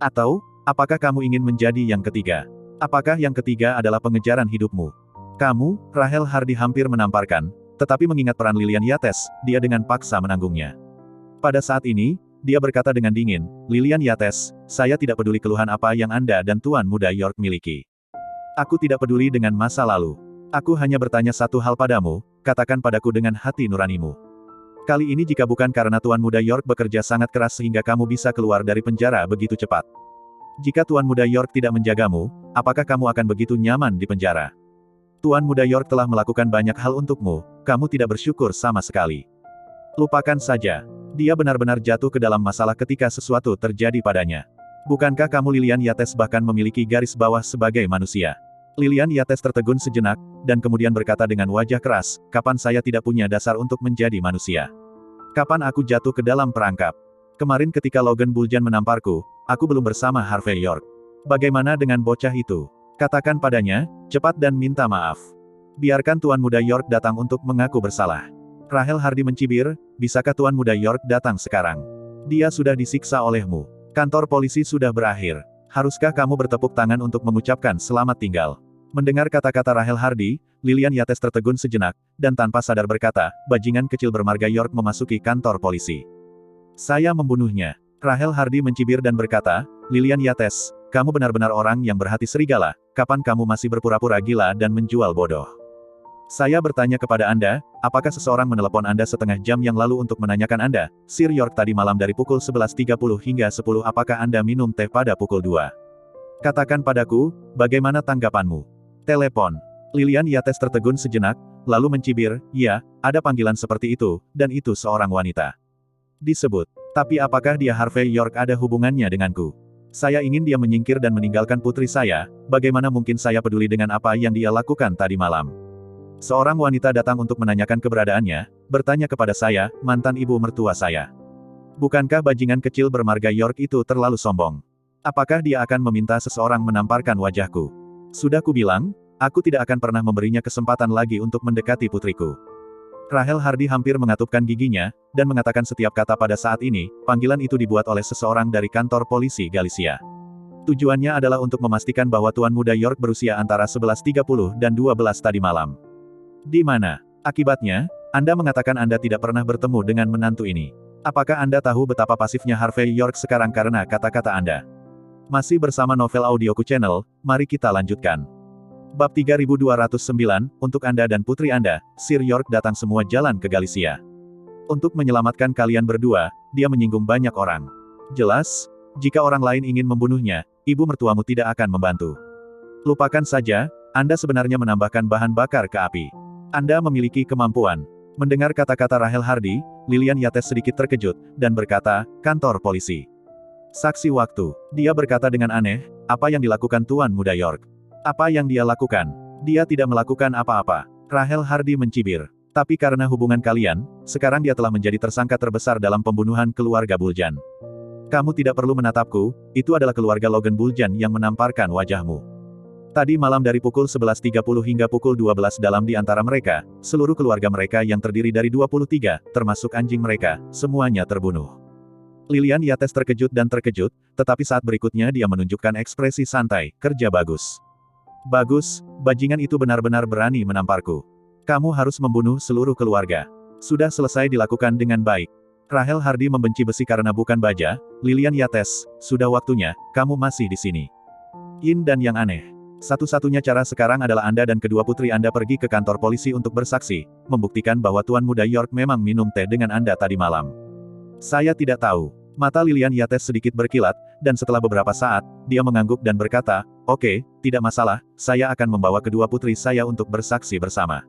Atau, apakah kamu ingin menjadi yang ketiga? Apakah yang ketiga adalah pengejaran hidupmu? Kamu, Rahel Hardy hampir menamparkan, tetapi mengingat peran Lilian Yates, dia dengan paksa menanggungnya. Pada saat ini, dia berkata dengan dingin, Lilian Yates, saya tidak peduli keluhan apa yang Anda dan Tuan Muda York miliki. Aku tidak peduli dengan masa lalu. Aku hanya bertanya satu hal padamu, katakan padaku dengan hati nuranimu. Kali ini jika bukan karena Tuan Muda York bekerja sangat keras sehingga kamu bisa keluar dari penjara begitu cepat. Jika Tuan Muda York tidak menjagamu, apakah kamu akan begitu nyaman di penjara? Tuan Muda York telah melakukan banyak hal untukmu, kamu tidak bersyukur sama sekali. Lupakan saja. Dia benar-benar jatuh ke dalam masalah ketika sesuatu terjadi padanya. Bukankah kamu Lilian Yates bahkan memiliki garis bawah sebagai manusia? Lilian Yates tertegun sejenak, dan kemudian berkata dengan wajah keras, kapan saya tidak punya dasar untuk menjadi manusia? Kapan aku jatuh ke dalam perangkap? Kemarin ketika Logan Buljan menamparku, aku belum bersama Harvey York. Bagaimana dengan bocah itu? Katakan padanya, cepat dan minta maaf. Biarkan Tuan Muda York datang untuk mengaku bersalah. Rahel Hardy mencibir, bisakah Tuan Muda York datang sekarang? Dia sudah disiksa olehmu. Kantor polisi sudah berakhir. Haruskah kamu bertepuk tangan untuk mengucapkan selamat tinggal? Mendengar kata-kata Rahel Hardy, Lilian Yates tertegun sejenak, dan tanpa sadar berkata, bajingan kecil bermarga York memasuki kantor polisi. Saya membunuhnya. Rahel Hardy mencibir dan berkata, Lilian Yates, kamu benar-benar orang yang berhati serigala, kapan kamu masih berpura-pura gila dan menjual bodoh? Saya bertanya kepada Anda, apakah seseorang menelepon Anda setengah jam yang lalu untuk menanyakan Anda, Sir York tadi malam dari pukul 11.30 hingga 10 apakah Anda minum teh pada pukul 2? Katakan padaku, bagaimana tanggapanmu? Telepon. Lilian Yates tertegun sejenak, lalu mencibir, ya, ada panggilan seperti itu, dan itu seorang wanita. Disebut. Tapi apakah dia Harvey York ada hubungannya denganku? Saya ingin dia menyingkir dan meninggalkan putri saya, bagaimana mungkin saya peduli dengan apa yang dia lakukan tadi malam? Seorang wanita datang untuk menanyakan keberadaannya, bertanya kepada saya, mantan ibu mertua saya. Bukankah bajingan kecil bermarga York itu terlalu sombong? Apakah dia akan meminta seseorang menamparkan wajahku? Sudah kubilang, aku tidak akan pernah memberinya kesempatan lagi untuk mendekati putriku. Rahel Hardy hampir mengatupkan giginya, dan mengatakan setiap kata pada saat ini, panggilan itu dibuat oleh seseorang dari kantor polisi Galicia. Tujuannya adalah untuk memastikan bahwa Tuan Muda York berusia antara 11.30 dan 12 tadi malam. Di mana? Akibatnya, Anda mengatakan Anda tidak pernah bertemu dengan menantu ini. Apakah Anda tahu betapa pasifnya Harvey York sekarang karena kata-kata Anda? Masih bersama Novel Audioku Channel, mari kita lanjutkan. Bab 3209, untuk Anda dan putri Anda, Sir York datang semua jalan ke Galicia. Untuk menyelamatkan kalian berdua, dia menyinggung banyak orang. Jelas, jika orang lain ingin membunuhnya, ibu mertuamu tidak akan membantu. Lupakan saja, Anda sebenarnya menambahkan bahan bakar ke api. Anda memiliki kemampuan. Mendengar kata-kata Rahel Hardy, Lilian Yates sedikit terkejut, dan berkata, kantor polisi. Saksi waktu. Dia berkata dengan aneh, apa yang dilakukan Tuan Muda York? Apa yang dia lakukan? Dia tidak melakukan apa-apa. Rahel Hardy mencibir. Tapi karena hubungan kalian, sekarang dia telah menjadi tersangka terbesar dalam pembunuhan keluarga Buljan. Kamu tidak perlu menatapku, itu adalah keluarga Logan Buljan yang menamparkan wajahmu. Tadi malam dari pukul 11.30 hingga pukul 12 dalam di antara mereka, seluruh keluarga mereka yang terdiri dari 23, termasuk anjing mereka, semuanya terbunuh. Lilian Yates terkejut dan terkejut, tetapi saat berikutnya dia menunjukkan ekspresi santai, kerja bagus. Bagus, bajingan itu benar-benar berani menamparku. Kamu harus membunuh seluruh keluarga. Sudah selesai dilakukan dengan baik. Rahel Hardy membenci besi karena bukan baja. Lilian Yates, sudah waktunya, kamu masih di sini. Yin dan yang aneh. Satu-satunya cara sekarang adalah Anda dan kedua putri Anda pergi ke kantor polisi untuk bersaksi, membuktikan bahwa Tuan Muda York memang minum teh dengan Anda tadi malam. Saya tidak tahu. Mata Lilian Yates sedikit berkilat, dan setelah beberapa saat, dia mengangguk dan berkata, "Oke, tidak masalah, saya akan membawa kedua putri saya untuk bersaksi bersama."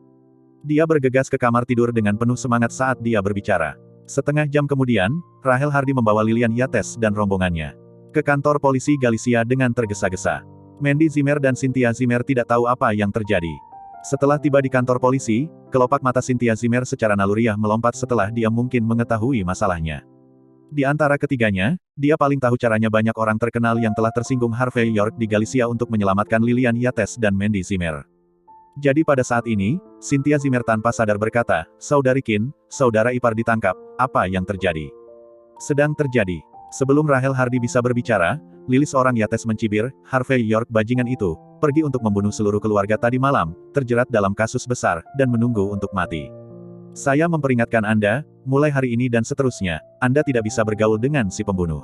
Dia bergegas ke kamar tidur dengan penuh semangat saat dia berbicara. Setengah jam kemudian, Rahel Hardy membawa Lilian Yates dan rombongannya ke kantor polisi Galicia dengan tergesa-gesa. Mandy Zimmer dan Cynthia Zimmer tidak tahu apa yang terjadi. Setelah tiba di kantor polisi, kelopak mata Cynthia Zimmer secara naluriah melompat setelah dia mungkin mengetahui masalahnya. Di antara ketiganya, dia paling tahu caranya banyak orang terkenal yang telah tersinggung Harvey York di Galicia untuk menyelamatkan Lilian Yates dan Mandy Zimmer. Jadi pada saat ini, Cynthia Zimmer tanpa sadar berkata, "Saudari Kin, saudara ipar ditangkap, apa yang terjadi?" Sedang terjadi. Sebelum Rahel Hardy bisa berbicara, Lily seorang Yates mencibir, "Harvey York bajingan itu, pergi untuk membunuh seluruh keluarga tadi malam, terjerat dalam kasus besar, dan menunggu untuk mati. Saya memperingatkan Anda, mulai hari ini dan seterusnya, Anda tidak bisa bergaul dengan si pembunuh."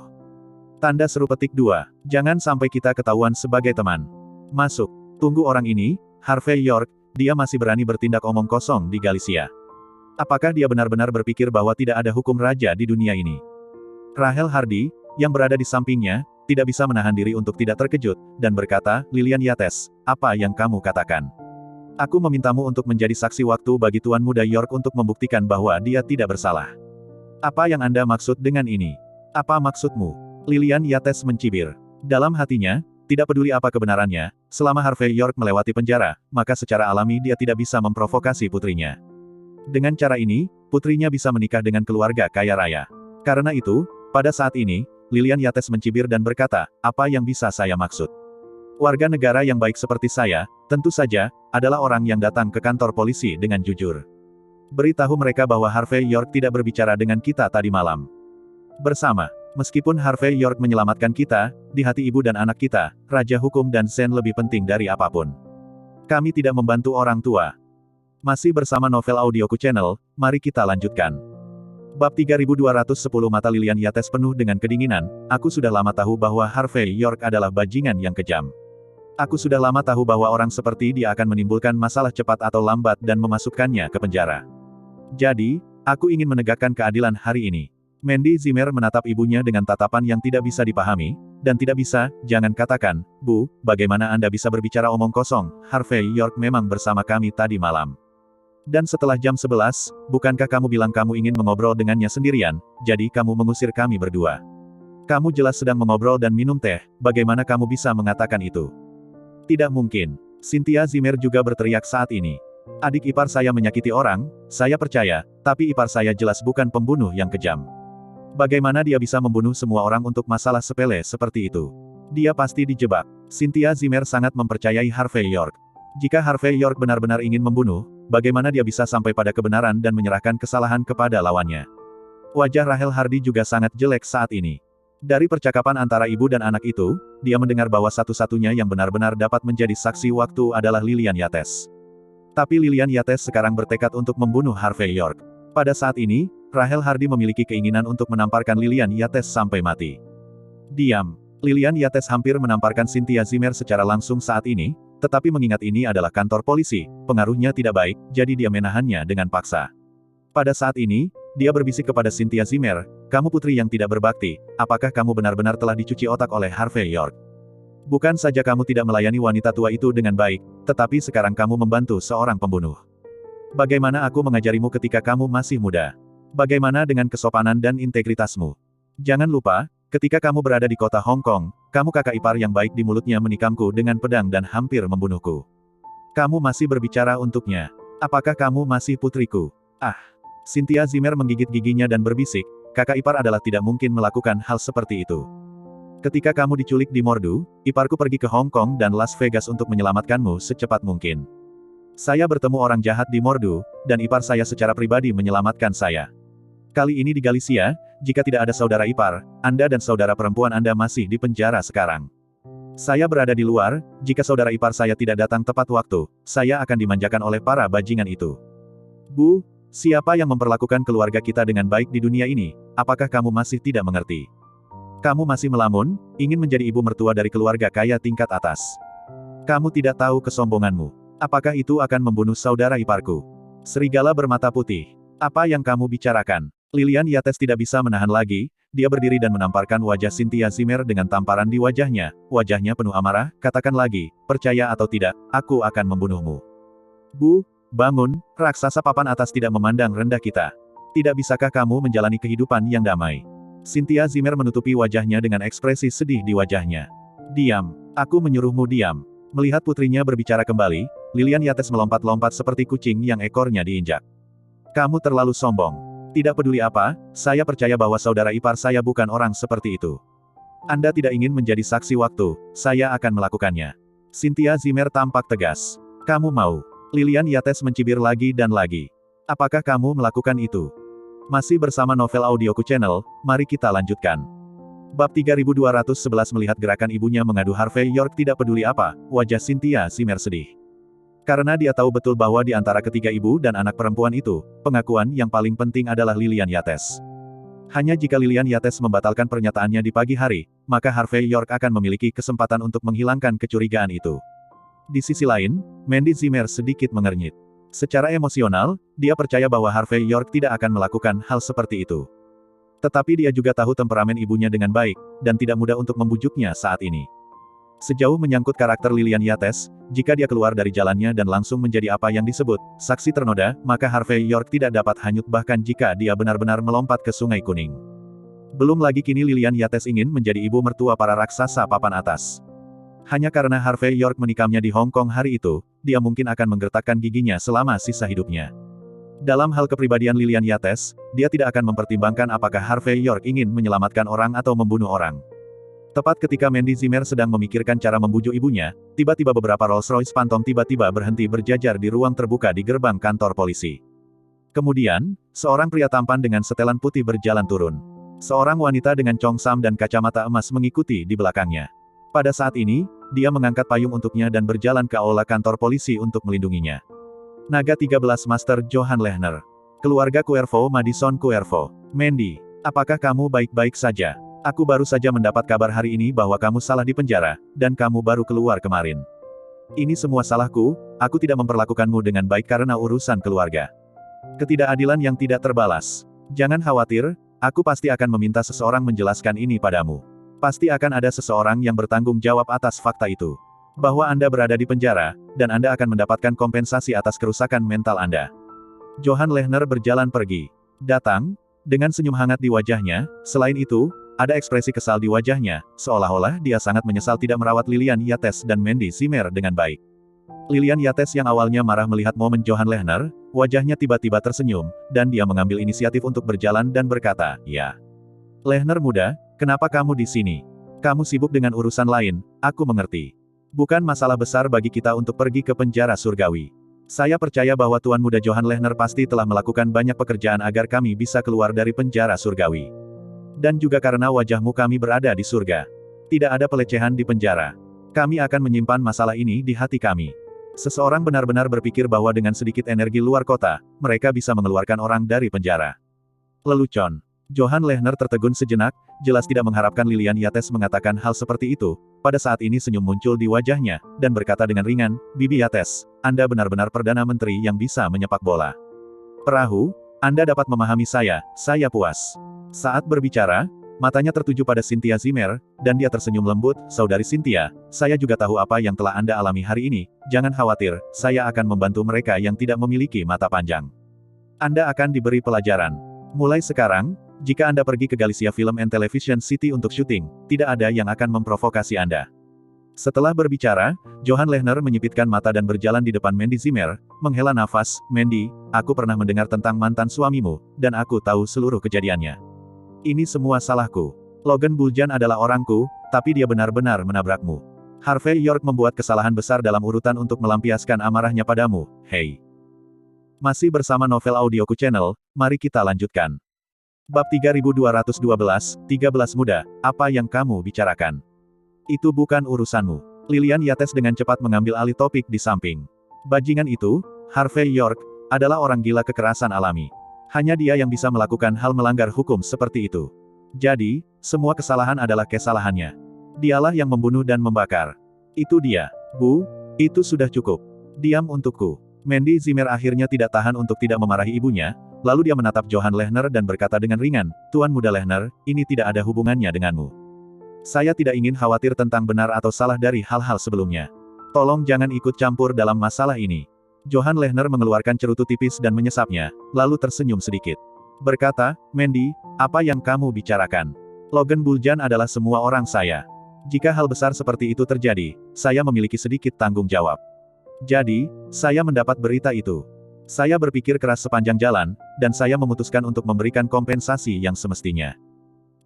Tanda seru petik 2. Jangan sampai kita ketahuan sebagai teman. Masuk. Tunggu orang ini, Harvey York, dia masih berani bertindak omong kosong di Galicia. Apakah dia benar-benar berpikir bahwa tidak ada hukum raja di dunia ini? Rahel Hardy, yang berada di sampingnya, tidak bisa menahan diri untuk tidak terkejut, dan berkata, "Lilian Yates, apa yang kamu katakan? Aku memintamu untuk menjadi saksi waktu bagi Tuan Muda York untuk membuktikan bahwa dia tidak bersalah. Apa yang Anda maksud dengan ini? Apa maksudmu?" Lilian Yates mencibir. Dalam hatinya, tidak peduli apa kebenarannya, selama Harvey York melewati penjara, maka secara alami dia tidak bisa memprovokasi putrinya. Dengan cara ini, putrinya bisa menikah dengan keluarga kaya raya. Karena itu, pada saat ini, Lilian Yates mencibir dan berkata, "Apa yang bisa saya maksud? Warga negara yang baik seperti saya, tentu saja, adalah orang yang datang ke kantor polisi dengan jujur. Beritahu mereka bahwa Harvey York tidak berbicara dengan kita tadi malam. Bersama. Meskipun Harvey York menyelamatkan kita, di hati ibu dan anak kita, Raja Hukum dan Sen lebih penting dari apapun. Kami tidak membantu orang tua." Masih bersama Novel Audioku Channel, mari kita lanjutkan. Bab 3210 Mata Lilian Yates penuh dengan kedinginan, "Aku sudah lama tahu bahwa Harvey York adalah bajingan yang kejam. Aku sudah lama tahu bahwa orang seperti dia akan menimbulkan masalah cepat atau lambat dan memasukkannya ke penjara. Jadi, aku ingin menegakkan keadilan hari ini." Mandy Zimmer menatap ibunya dengan tatapan yang tidak bisa dipahami, dan tidak bisa, "Jangan katakan, Bu, bagaimana Anda bisa berbicara omong kosong, Harvey York memang bersama kami tadi malam. Dan setelah jam 11, bukankah kamu bilang kamu ingin mengobrol dengannya sendirian, jadi kamu mengusir kami berdua. Kamu jelas sedang mengobrol dan minum teh, bagaimana kamu bisa mengatakan itu? Tidak mungkin." Cynthia Zimmer juga berteriak saat ini. "Adik ipar saya menyakiti orang, saya percaya, tapi ipar saya jelas bukan pembunuh yang kejam. Bagaimana dia bisa membunuh semua orang untuk masalah sepele seperti itu? Dia pasti dijebak." Cynthia Zimmer sangat mempercayai Harvey York. Jika Harvey York benar-benar ingin membunuh, bagaimana dia bisa sampai pada kebenaran dan menyerahkan kesalahan kepada lawannya? Wajah Rahel Hardy juga sangat jelek saat ini. Dari percakapan antara ibu dan anak itu, dia mendengar bahwa satu-satunya yang benar-benar dapat menjadi saksi waktu adalah Lilian Yates. Tapi Lilian Yates sekarang bertekad untuk membunuh Harvey York. Pada saat ini, Rahel Hardy memiliki keinginan untuk menamparkan Lilian Yates sampai mati. Diam. Lilian Yates hampir menamparkan Cynthia Zimmer secara langsung saat ini, tetapi mengingat ini adalah kantor polisi, pengaruhnya tidak baik, jadi dia menahannya dengan paksa. Pada saat ini, dia berbisik kepada Cynthia Zimmer, "Kamu putri yang tidak berbakti, apakah kamu benar-benar telah dicuci otak oleh Harvey York? Bukan saja kamu tidak melayani wanita tua itu dengan baik, tetapi sekarang kamu membantu seorang pembunuh. Bagaimana aku mengajarimu ketika kamu masih muda? Bagaimana dengan kesopanan dan integritasmu? Jangan lupa, ketika kamu berada di kota Hong Kong, kamu kakak ipar yang baik di mulutnya menikamku dengan pedang dan hampir membunuhku. Kamu masih berbicara untuknya. Apakah kamu masih putriku? Ah. Cynthia Zimmer menggigit giginya dan berbisik, kakak ipar adalah tidak mungkin melakukan hal seperti itu. Ketika kamu diculik di Mordu, iparku pergi ke Hong Kong dan Las Vegas untuk menyelamatkanmu secepat mungkin. Saya bertemu orang jahat di Mordu, dan ipar saya secara pribadi menyelamatkan saya. Kali ini di Galicia, jika tidak ada saudara ipar, Anda dan saudara perempuan Anda masih di penjara sekarang. Saya berada di luar, jika saudara ipar saya tidak datang tepat waktu, saya akan dimanjakan oleh para bajingan itu. Bu, siapa yang memperlakukan keluarga kita dengan baik di dunia ini? Apakah kamu masih tidak mengerti? Kamu masih melamun, ingin menjadi ibu mertua dari keluarga kaya tingkat atas. Kamu tidak tahu kesombonganmu. Apakah itu akan membunuh saudara iparku? Serigala bermata putih. Apa yang kamu bicarakan? Lilian Yates tidak bisa menahan lagi, dia berdiri dan menamparkan wajah Cynthia Zimmer dengan tamparan di wajahnya penuh amarah, katakan lagi, percaya atau tidak, aku akan membunuhmu. Bu, bangun, raksasa papan atas tidak memandang rendah kita. Tidak bisakah kamu menjalani kehidupan yang damai? Cynthia Zimmer menutupi wajahnya dengan ekspresi sedih di wajahnya. Diam, aku menyuruhmu diam. Melihat putrinya berbicara kembali, Lilian Yates melompat-lompat seperti kucing yang ekornya diinjak. Kamu terlalu sombong. Tidak peduli apa, saya percaya bahwa saudara ipar saya bukan orang seperti itu. Anda tidak ingin menjadi saksi waktu, saya akan melakukannya. Cynthia Zimmer tampak tegas. Kamu mau? Lilian Yates mencibir lagi dan lagi. Apakah kamu melakukan itu? Masih bersama Novel Audioku Channel, mari kita lanjutkan. Bab 3211 melihat gerakan ibunya mengadu Harvey York tidak peduli apa, wajah Cynthia Zimmer sedih. Karena dia tahu betul bahwa di antara ketiga ibu dan anak perempuan itu, pengakuan yang paling penting adalah Lilian Yates. Hanya jika Lilian Yates membatalkan pernyataannya di pagi hari, maka Harvey York akan memiliki kesempatan untuk menghilangkan kecurigaan itu. Di sisi lain, Mandy Zimmer sedikit mengernyit. Secara emosional, dia percaya bahwa Harvey York tidak akan melakukan hal seperti itu. Tetapi dia juga tahu temperamen ibunya dengan baik, dan tidak mudah untuk membujuknya saat ini. Sejauh menyangkut karakter Lilian Yates, jika dia keluar dari jalannya dan langsung menjadi apa yang disebut saksi ternoda, maka Harvey York tidak dapat hanyut bahkan jika dia benar-benar melompat ke Sungai Kuning. Belum lagi kini Lilian Yates ingin menjadi ibu mertua para raksasa papan atas. Hanya karena Harvey York menikamnya di Hong Kong hari itu, dia mungkin akan menggertakkan giginya selama sisa hidupnya. Dalam hal kepribadian Lilian Yates, dia tidak akan mempertimbangkan apakah Harvey York ingin menyelamatkan orang atau membunuh orang. Tepat ketika Mandy Zimmer sedang memikirkan cara membujuk ibunya, tiba-tiba beberapa Rolls-Royce Phantom tiba-tiba berhenti berjajar di ruang terbuka di gerbang kantor polisi. Kemudian, seorang pria tampan dengan setelan putih berjalan turun. Seorang wanita dengan congsam dan kacamata emas mengikuti di belakangnya. Pada saat ini, dia mengangkat payung untuknya dan berjalan ke aula kantor polisi untuk melindunginya. Naga 13 Master Johan Lehner. Keluarga Cuervo Madison Cuervo. Mandy, apakah kamu baik-baik saja? Aku baru saja mendapat kabar hari ini bahwa kamu salah di penjara, dan kamu baru keluar kemarin. Ini semua salahku, aku tidak memperlakukanmu dengan baik karena urusan keluarga. Ketidakadilan yang tidak terbalas. Jangan khawatir, aku pasti akan meminta seseorang menjelaskan ini padamu. Pasti akan ada seseorang yang bertanggung jawab atas fakta itu. Bahwa Anda berada di penjara, dan Anda akan mendapatkan kompensasi atas kerusakan mental Anda. Johan Lehner berjalan pergi. Datang, dengan senyum hangat di wajahnya, selain itu, ada ekspresi kesal di wajahnya, seolah-olah dia sangat menyesal tidak merawat Lilian Yates dan Mandy Zimmer dengan baik. Lilian Yates yang awalnya marah melihat momen Johan Lehner, wajahnya tiba-tiba tersenyum, dan dia mengambil inisiatif untuk berjalan dan berkata, "Ya. Lehner muda, kenapa kamu di sini? Kamu sibuk dengan urusan lain, aku mengerti. Bukan masalah besar bagi kita untuk pergi ke penjara surgawi. Saya percaya bahwa Tuan Muda Johan Lehner pasti telah melakukan banyak pekerjaan agar kami bisa keluar dari penjara surgawi. Dan juga karena wajahmu kami berada di surga. Tidak ada pelecehan di penjara. Kami akan menyimpan masalah ini di hati kami." Seseorang benar-benar berpikir bahwa dengan sedikit energi luar kota, mereka bisa mengeluarkan orang dari penjara. Lelucon. Johan Lehner tertegun sejenak, jelas tidak mengharapkan Lilian Yates mengatakan hal seperti itu. Pada saat ini senyum muncul di wajahnya, dan berkata dengan ringan, "Bibi Yates, Anda benar-benar Perdana Menteri yang bisa menyepak bola. Perahu, Anda dapat memahami saya puas." Saat berbicara, matanya tertuju pada Cynthia Zimmer, dan dia tersenyum lembut, "Saudari Cynthia, saya juga tahu apa yang telah Anda alami hari ini, jangan khawatir, saya akan membantu mereka yang tidak memiliki mata panjang. Anda akan diberi pelajaran. Mulai sekarang, jika Anda pergi ke Galicia Film and Television City untuk syuting, tidak ada yang akan memprovokasi Anda." Setelah berbicara, Johan Lehner menyipitkan mata dan berjalan di depan Mandy Zimmer, Menghela nafas, Mandy, aku pernah mendengar tentang mantan suamimu, dan aku tahu seluruh kejadiannya. Ini semua salahku. Logan Buljan adalah orangku, tapi dia benar-benar menabrakmu. Harvey York membuat kesalahan besar dalam urutan untuk melampiaskan amarahnya padamu, hei. Masih bersama Novel Audioku Channel, mari kita lanjutkan. Bab 3212, 13 muda, apa yang kamu bicarakan? Itu bukan urusanmu. Lilian Yates dengan cepat mengambil alih topik di samping. Bajingan itu, Harvey York, adalah orang gila kekerasan alami. Hanya dia yang bisa melakukan hal melanggar hukum seperti itu. Jadi, semua kesalahan adalah kesalahannya. Dialah yang membunuh dan membakar. Itu dia. Bu, itu sudah cukup. Diam untukku. Mandy Zimmer akhirnya tidak tahan untuk tidak memarahi ibunya, lalu dia menatap Johan Lehner dan berkata dengan ringan, Tuan Muda Lehner, ini tidak ada hubungannya denganmu. Saya tidak ingin khawatir tentang benar atau salah dari hal-hal sebelumnya. Tolong jangan ikut campur dalam masalah ini. Johan Lehner mengeluarkan cerutu tipis dan menyesapnya, lalu tersenyum sedikit. Berkata, Mandy, apa yang kamu bicarakan? Logan Buljan adalah semua orang saya. Jika hal besar seperti itu terjadi, saya memiliki sedikit tanggung jawab. Jadi, saya mendapat berita itu. Saya berpikir keras sepanjang jalan, dan saya memutuskan untuk memberikan kompensasi yang semestinya.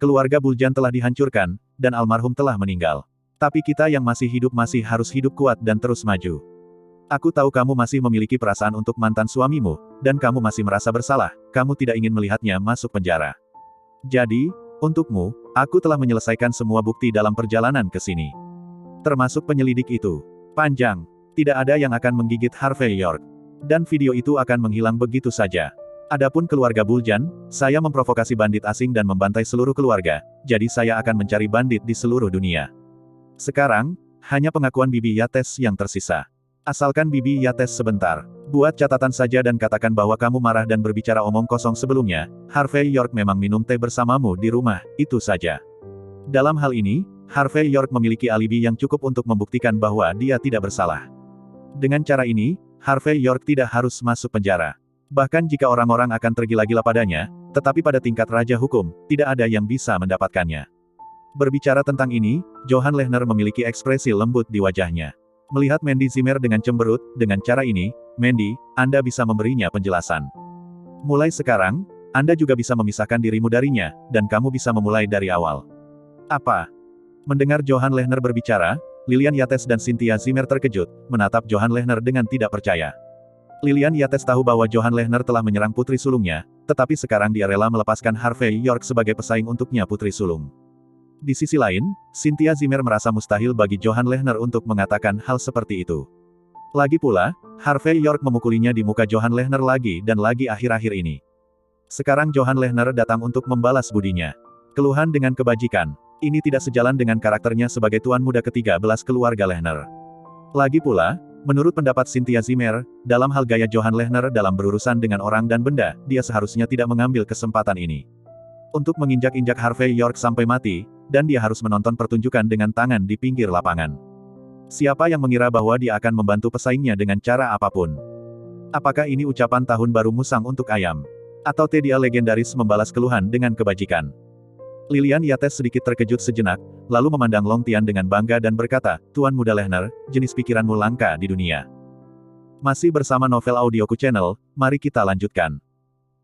Keluarga Buljan telah dihancurkan, dan almarhum telah meninggal. Tapi kita yang masih hidup masih harus hidup kuat dan terus maju. Aku tahu kamu masih memiliki perasaan untuk mantan suamimu, dan kamu masih merasa bersalah, kamu tidak ingin melihatnya masuk penjara. Jadi, untukmu, aku telah menyelesaikan semua bukti dalam perjalanan ke sini. Termasuk penyelidik itu. Panjang. Tidak ada yang akan menggigit Harvey York. Dan video itu akan menghilang begitu saja. Adapun keluarga Buljan, saya memprovokasi bandit asing dan membantai seluruh keluarga, jadi saya akan mencari bandit di seluruh dunia. Sekarang, hanya pengakuan Bibi Yates yang tersisa. Asalkan Bibi Yates sebentar. Buat catatan saja dan katakan bahwa kamu marah dan berbicara omong kosong sebelumnya, Harvey York memang minum teh bersamamu di rumah, itu saja. Dalam hal ini, Harvey York memiliki alibi yang cukup untuk membuktikan bahwa dia tidak bersalah. Dengan cara ini, Harvey York tidak harus masuk penjara. Bahkan jika orang-orang akan tergila-gila padanya, tetapi pada tingkat raja hukum, tidak ada yang bisa mendapatkannya. Berbicara tentang ini, Johan Lehner memiliki ekspresi lembut di wajahnya. Melihat Mandy Zimmer dengan cemberut, dengan cara ini, Mandy, Anda bisa memberinya penjelasan. Mulai sekarang, Anda juga bisa memisahkan dirimu darinya, dan kamu bisa memulai dari awal. Apa? Mendengar Johan Lehner berbicara, Lilian Yates dan Cynthia Zimmer terkejut, menatap Johan Lehner dengan tidak percaya. Lilian Yates tahu bahwa Johan Lehner telah menyerang putri sulungnya, tetapi sekarang dia rela melepaskan Harvey York sebagai pesaing untuknya putri sulung. Di sisi lain, Cynthia Zimmer merasa mustahil bagi Johan Lehner untuk mengatakan hal seperti itu. Lagi pula, Harvey York memukulinya di muka Johan Lehner lagi dan lagi akhir-akhir ini. Sekarang Johan Lehner datang untuk membalas budinya. Keluhan dengan kebajikan. Ini tidak sejalan dengan karakternya sebagai tuan muda ke-13 keluarga Lehner. Lagi pula, menurut pendapat Cynthia Zimmer, dalam hal gaya Johan Lehner dalam berurusan dengan orang dan benda, dia seharusnya tidak mengambil kesempatan ini untuk menginjak-injak Harvey York sampai mati, dan dia harus menonton pertunjukan dengan tangan di pinggir lapangan. Siapa yang mengira bahwa dia akan membantu pesaingnya dengan cara apapun? Apakah ini ucapan tahun baru musang untuk ayam? Atau dia legendaris membalas keluhan dengan kebajikan? Lilian Yates sedikit terkejut sejenak, lalu memandang Long Tian dengan bangga dan berkata, Tuan Muda Lehner, jenis pikiranmu langka di dunia. Masih bersama Novel Audioku Channel, mari kita lanjutkan.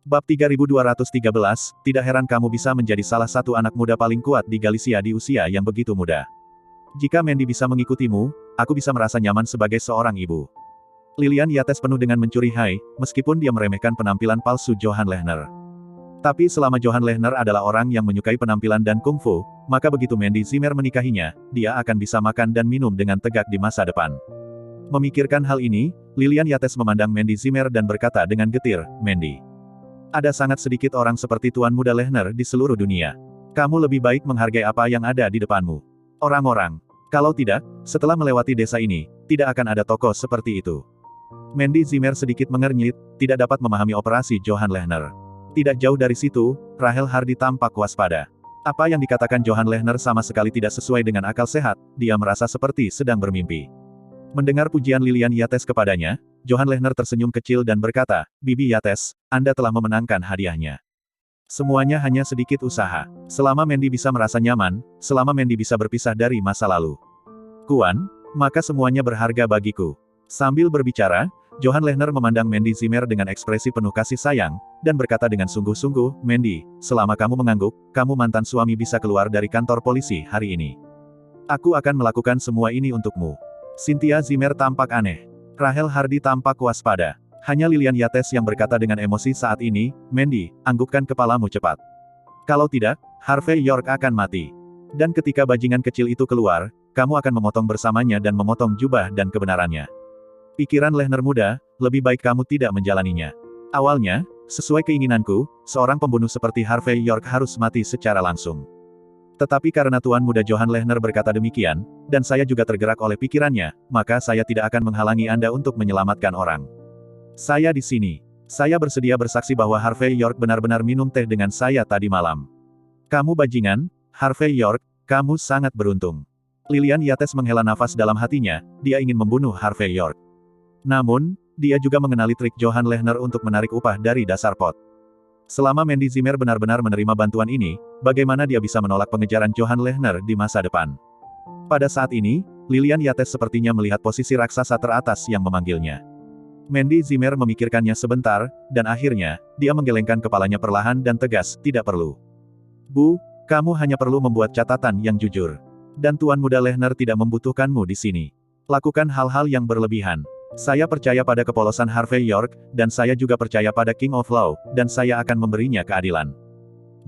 Bab 3213, tidak heran kamu bisa menjadi salah satu anak muda paling kuat di Galicia di usia yang begitu muda. Jika Mandy bisa mengikutimu, aku bisa merasa nyaman sebagai seorang ibu. Lilian Yates penuh dengan mencurigai, meskipun dia meremehkan penampilan palsu Johan Lehner. Tapi selama Johan Lehner adalah orang yang menyukai penampilan dan kungfu, maka begitu Mandy Zimmer menikahinya, dia akan bisa makan dan minum dengan tegak di masa depan. Memikirkan hal ini, Lilian Yates memandang Mandy Zimmer dan berkata dengan getir, Mandy. Ada sangat sedikit orang seperti Tuan Muda Lehner di seluruh dunia. Kamu lebih baik menghargai apa yang ada di depanmu. Orang-orang. Kalau tidak, setelah melewati desa ini, tidak akan ada tokoh seperti itu. Mandy Zimmer sedikit mengernyit, tidak dapat memahami operasi Johan Lehner. Tidak jauh dari situ, Rahel Hardy tampak waspada. Apa yang dikatakan Johan Lehner sama sekali tidak sesuai dengan akal sehat, dia merasa seperti sedang bermimpi. Mendengar pujian Lilian Yates kepadanya, Johan Lehner tersenyum kecil dan berkata, Bibi Yates, Anda telah memenangkan hadiahnya. Semuanya hanya sedikit usaha. Selama Mandy bisa merasa nyaman, selama Mandy bisa berpisah dari masa lalu. Kuan, maka semuanya berharga bagiku. Sambil berbicara, Johan Lehner memandang Mandy Zimmer dengan ekspresi penuh kasih sayang, dan berkata dengan sungguh-sungguh, Mandy, selama kamu mengangguk, kamu mantan suami bisa keluar dari kantor polisi hari ini. Aku akan melakukan semua ini untukmu. Cynthia Zimmer tampak aneh. Rahel Hardy tampak waspada. Hanya Lilian Yates yang berkata dengan emosi saat ini, Mandy, anggukkan kepalamu cepat. Kalau tidak, Harvey York akan mati. Dan ketika bajingan kecil itu keluar, kamu akan memotong bersamanya dan memotong jubah dan kebenarannya. Pikiran Lehner muda, lebih baik kamu tidak menjalaninya. Awalnya, sesuai keinginanku, seorang pembunuh seperti Harvey York harus mati secara langsung. Tetapi karena Tuan Muda Johan Lehner berkata demikian, dan saya juga tergerak oleh pikirannya, maka saya tidak akan menghalangi Anda untuk menyelamatkan orang. Saya di sini. Saya bersedia bersaksi bahwa Harvey York benar-benar minum teh dengan saya tadi malam. Kamu bajingan, Harvey York, kamu sangat beruntung. Lilian Yates menghela nafas dalam hatinya, dia ingin membunuh Harvey York. Namun, dia juga mengenali trik Johan Lehner untuk menarik upah dari dasar pot. Selama Mandy Zimmer benar-benar menerima bantuan ini, bagaimana dia bisa menolak pengejaran Johan Lehner di masa depan? Pada saat ini, Lilian Yates sepertinya melihat posisi raksasa teratas yang memanggilnya. Mandy Zimmer memikirkannya sebentar, dan akhirnya, dia menggelengkan kepalanya perlahan dan tegas, tidak perlu. Bu, kamu hanya perlu membuat catatan yang jujur. Dan Tuan Muda Lehner tidak membutuhkanmu di sini. Lakukan hal-hal yang berlebihan. Saya percaya pada kepolosan Harvey York, dan saya juga percaya pada King of Law, dan saya akan memberinya keadilan.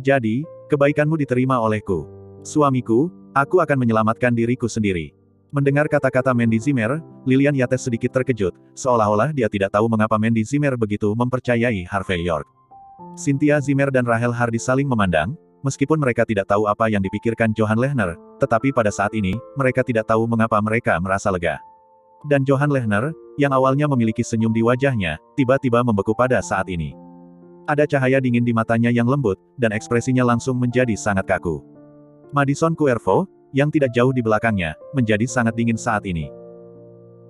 Jadi, kebaikanmu diterima olehku. Suamiku, aku akan menyelamatkan diriku sendiri. Mendengar kata-kata Mandy Zimmer, Lilian Yates sedikit terkejut, seolah-olah dia tidak tahu mengapa Mandy Zimmer begitu mempercayai Harvey York. Cynthia Zimmer dan Rahel Hardy saling memandang, meskipun mereka tidak tahu apa yang dipikirkan Johan Lehner, tetapi pada saat ini, mereka tidak tahu mengapa mereka merasa lega. Dan Johan Lehner, yang awalnya memiliki senyum di wajahnya, tiba-tiba membeku pada saat ini. Ada cahaya dingin di matanya yang lembut, dan ekspresinya langsung menjadi sangat kaku. Madison Cuervo, yang tidak jauh di belakangnya, menjadi sangat dingin saat ini.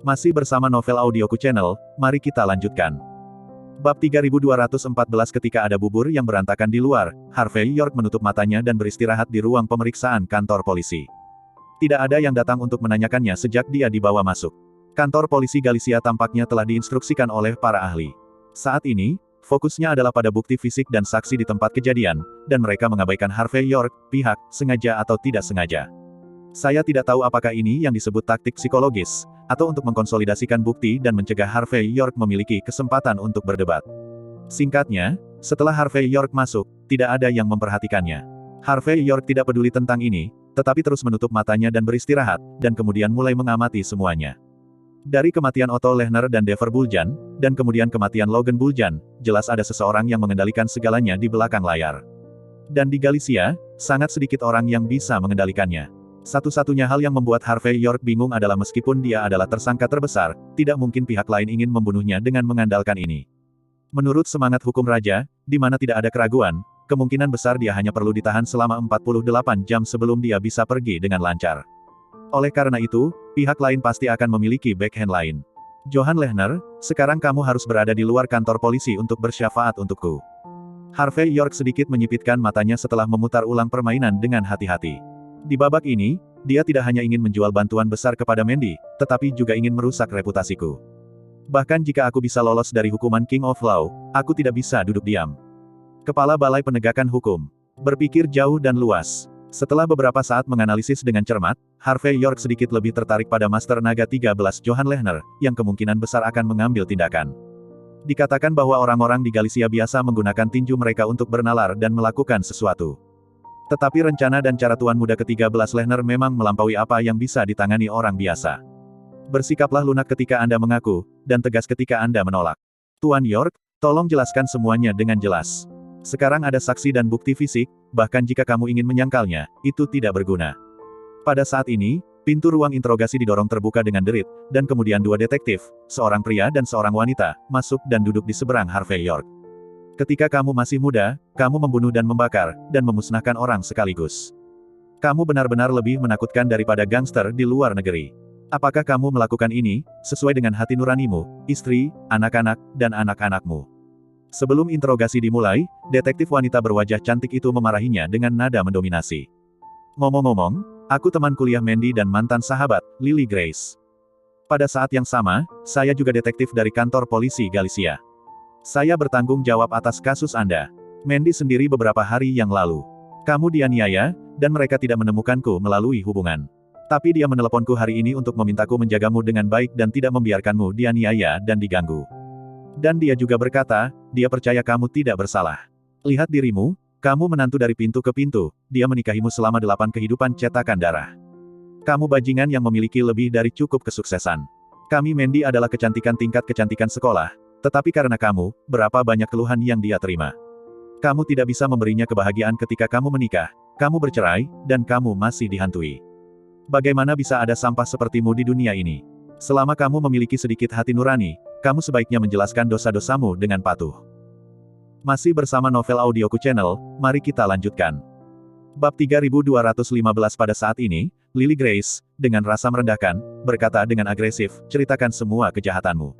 Masih bersama Novel Audioku Channel, mari kita lanjutkan. Bab 3214 ketika ada bubur yang berantakan di luar, Harvey York menutup matanya dan beristirahat di ruang pemeriksaan kantor polisi. Tidak ada yang datang untuk menanyakannya sejak dia dibawa masuk. Kantor polisi Galicia tampaknya telah diinstruksikan oleh para ahli. Saat ini, fokusnya adalah pada bukti fisik dan saksi di tempat kejadian, dan mereka mengabaikan Harvey York, pihak, sengaja atau tidak sengaja. Saya tidak tahu apakah ini yang disebut taktik psikologis, atau untuk mengkonsolidasikan bukti dan mencegah Harvey York memiliki kesempatan untuk berdebat. Singkatnya, setelah Harvey York masuk, tidak ada yang memperhatikannya. Harvey York tidak peduli tentang ini, tetapi terus menutup matanya dan beristirahat, dan kemudian mulai mengamati semuanya. Dari kematian Otto Lehner dan Dever Buljan, dan kemudian kematian Logan Buljan, jelas ada seseorang yang mengendalikan segalanya di belakang layar. Dan di Galicia, sangat sedikit orang yang bisa mengendalikannya. Satu-satunya hal yang membuat Harvey York bingung adalah meskipun dia adalah tersangka terbesar, tidak mungkin pihak lain ingin membunuhnya dengan mengandalkan ini. Menurut semangat hukum raja, di mana tidak ada keraguan, kemungkinan besar dia hanya perlu ditahan selama 48 jam sebelum dia bisa pergi dengan lancar. Oleh karena itu, pihak lain pasti akan memiliki backhand lain. Johan Lehner, sekarang kamu harus berada di luar kantor polisi untuk bersyafaat untukku. Harvey York sedikit menyipitkan matanya setelah memutar ulang permainan dengan hati-hati. Di babak ini, dia tidak hanya ingin menjual bantuan besar kepada Mandy, tetapi juga ingin merusak reputasiku. Bahkan jika aku bisa lolos dari hukuman King of Law, aku tidak bisa duduk diam. Kepala Balai Penegakan Hukum. Berpikir jauh dan luas. Setelah beberapa saat menganalisis dengan cermat, Harvey York sedikit lebih tertarik pada Master Naga 13 Johan Lehner, yang kemungkinan besar akan mengambil tindakan. Dikatakan bahwa orang-orang di Galicia biasa menggunakan tinju mereka untuk bernalar dan melakukan sesuatu. Tetapi rencana dan cara Tuan Muda ke-13 Lehner memang melampaui apa yang bisa ditangani orang biasa. Bersikaplah lunak ketika Anda mengaku, dan tegas ketika Anda menolak. Tuan York, tolong jelaskan semuanya dengan jelas. Sekarang ada saksi dan bukti fisik, bahkan jika kamu ingin menyangkalnya, itu tidak berguna. Pada saat ini, pintu ruang interogasi didorong terbuka dengan derit, dan kemudian dua detektif, seorang pria dan seorang wanita, masuk dan duduk di seberang Harvey York. Ketika kamu masih muda, kamu membunuh dan membakar, dan memusnahkan orang sekaligus. Kamu benar-benar lebih menakutkan daripada gangster di luar negeri. Apakah kamu melakukan ini, sesuai dengan hati nuranimu, istri, anak-anak, dan anak-anakmu? Sebelum interogasi dimulai, detektif wanita berwajah cantik itu memarahinya dengan nada mendominasi. Ngomong-ngomong, aku teman kuliah Mandy dan mantan sahabat, Lily Grace. Pada saat yang sama, saya juga detektif dari kantor polisi Galicia. Saya bertanggung jawab atas kasus Anda. Mandy sendiri beberapa hari yang lalu. Kamu dianiaya, dan mereka tidak menemukanku melalui hubungan. Tapi dia meneleponku hari ini untuk memintaku menjagamu dengan baik dan tidak membiarkanmu dianiaya dan diganggu. Dan dia juga berkata, dia percaya kamu tidak bersalah. Lihat dirimu, kamu menantu dari pintu ke pintu, dia menikahimu selama 8 kehidupan cetakan darah. Kamu bajingan yang memiliki lebih dari cukup kesuksesan. Kami Mandy adalah kecantikan tingkat kecantikan sekolah, tetapi karena kamu, berapa banyak keluhan yang dia terima. Kamu tidak bisa memberinya kebahagiaan ketika kamu menikah, kamu bercerai, dan kamu masih dihantui. Bagaimana bisa ada sampah sepertimu di dunia ini? Selama kamu memiliki sedikit hati nurani, kamu sebaiknya menjelaskan dosa-dosamu dengan patuh. Masih bersama Novel Audioku Channel, mari kita lanjutkan. Bab 3215 pada saat ini, Lily Grace, dengan rasa merendahkan, berkata dengan agresif, ceritakan semua kejahatanmu.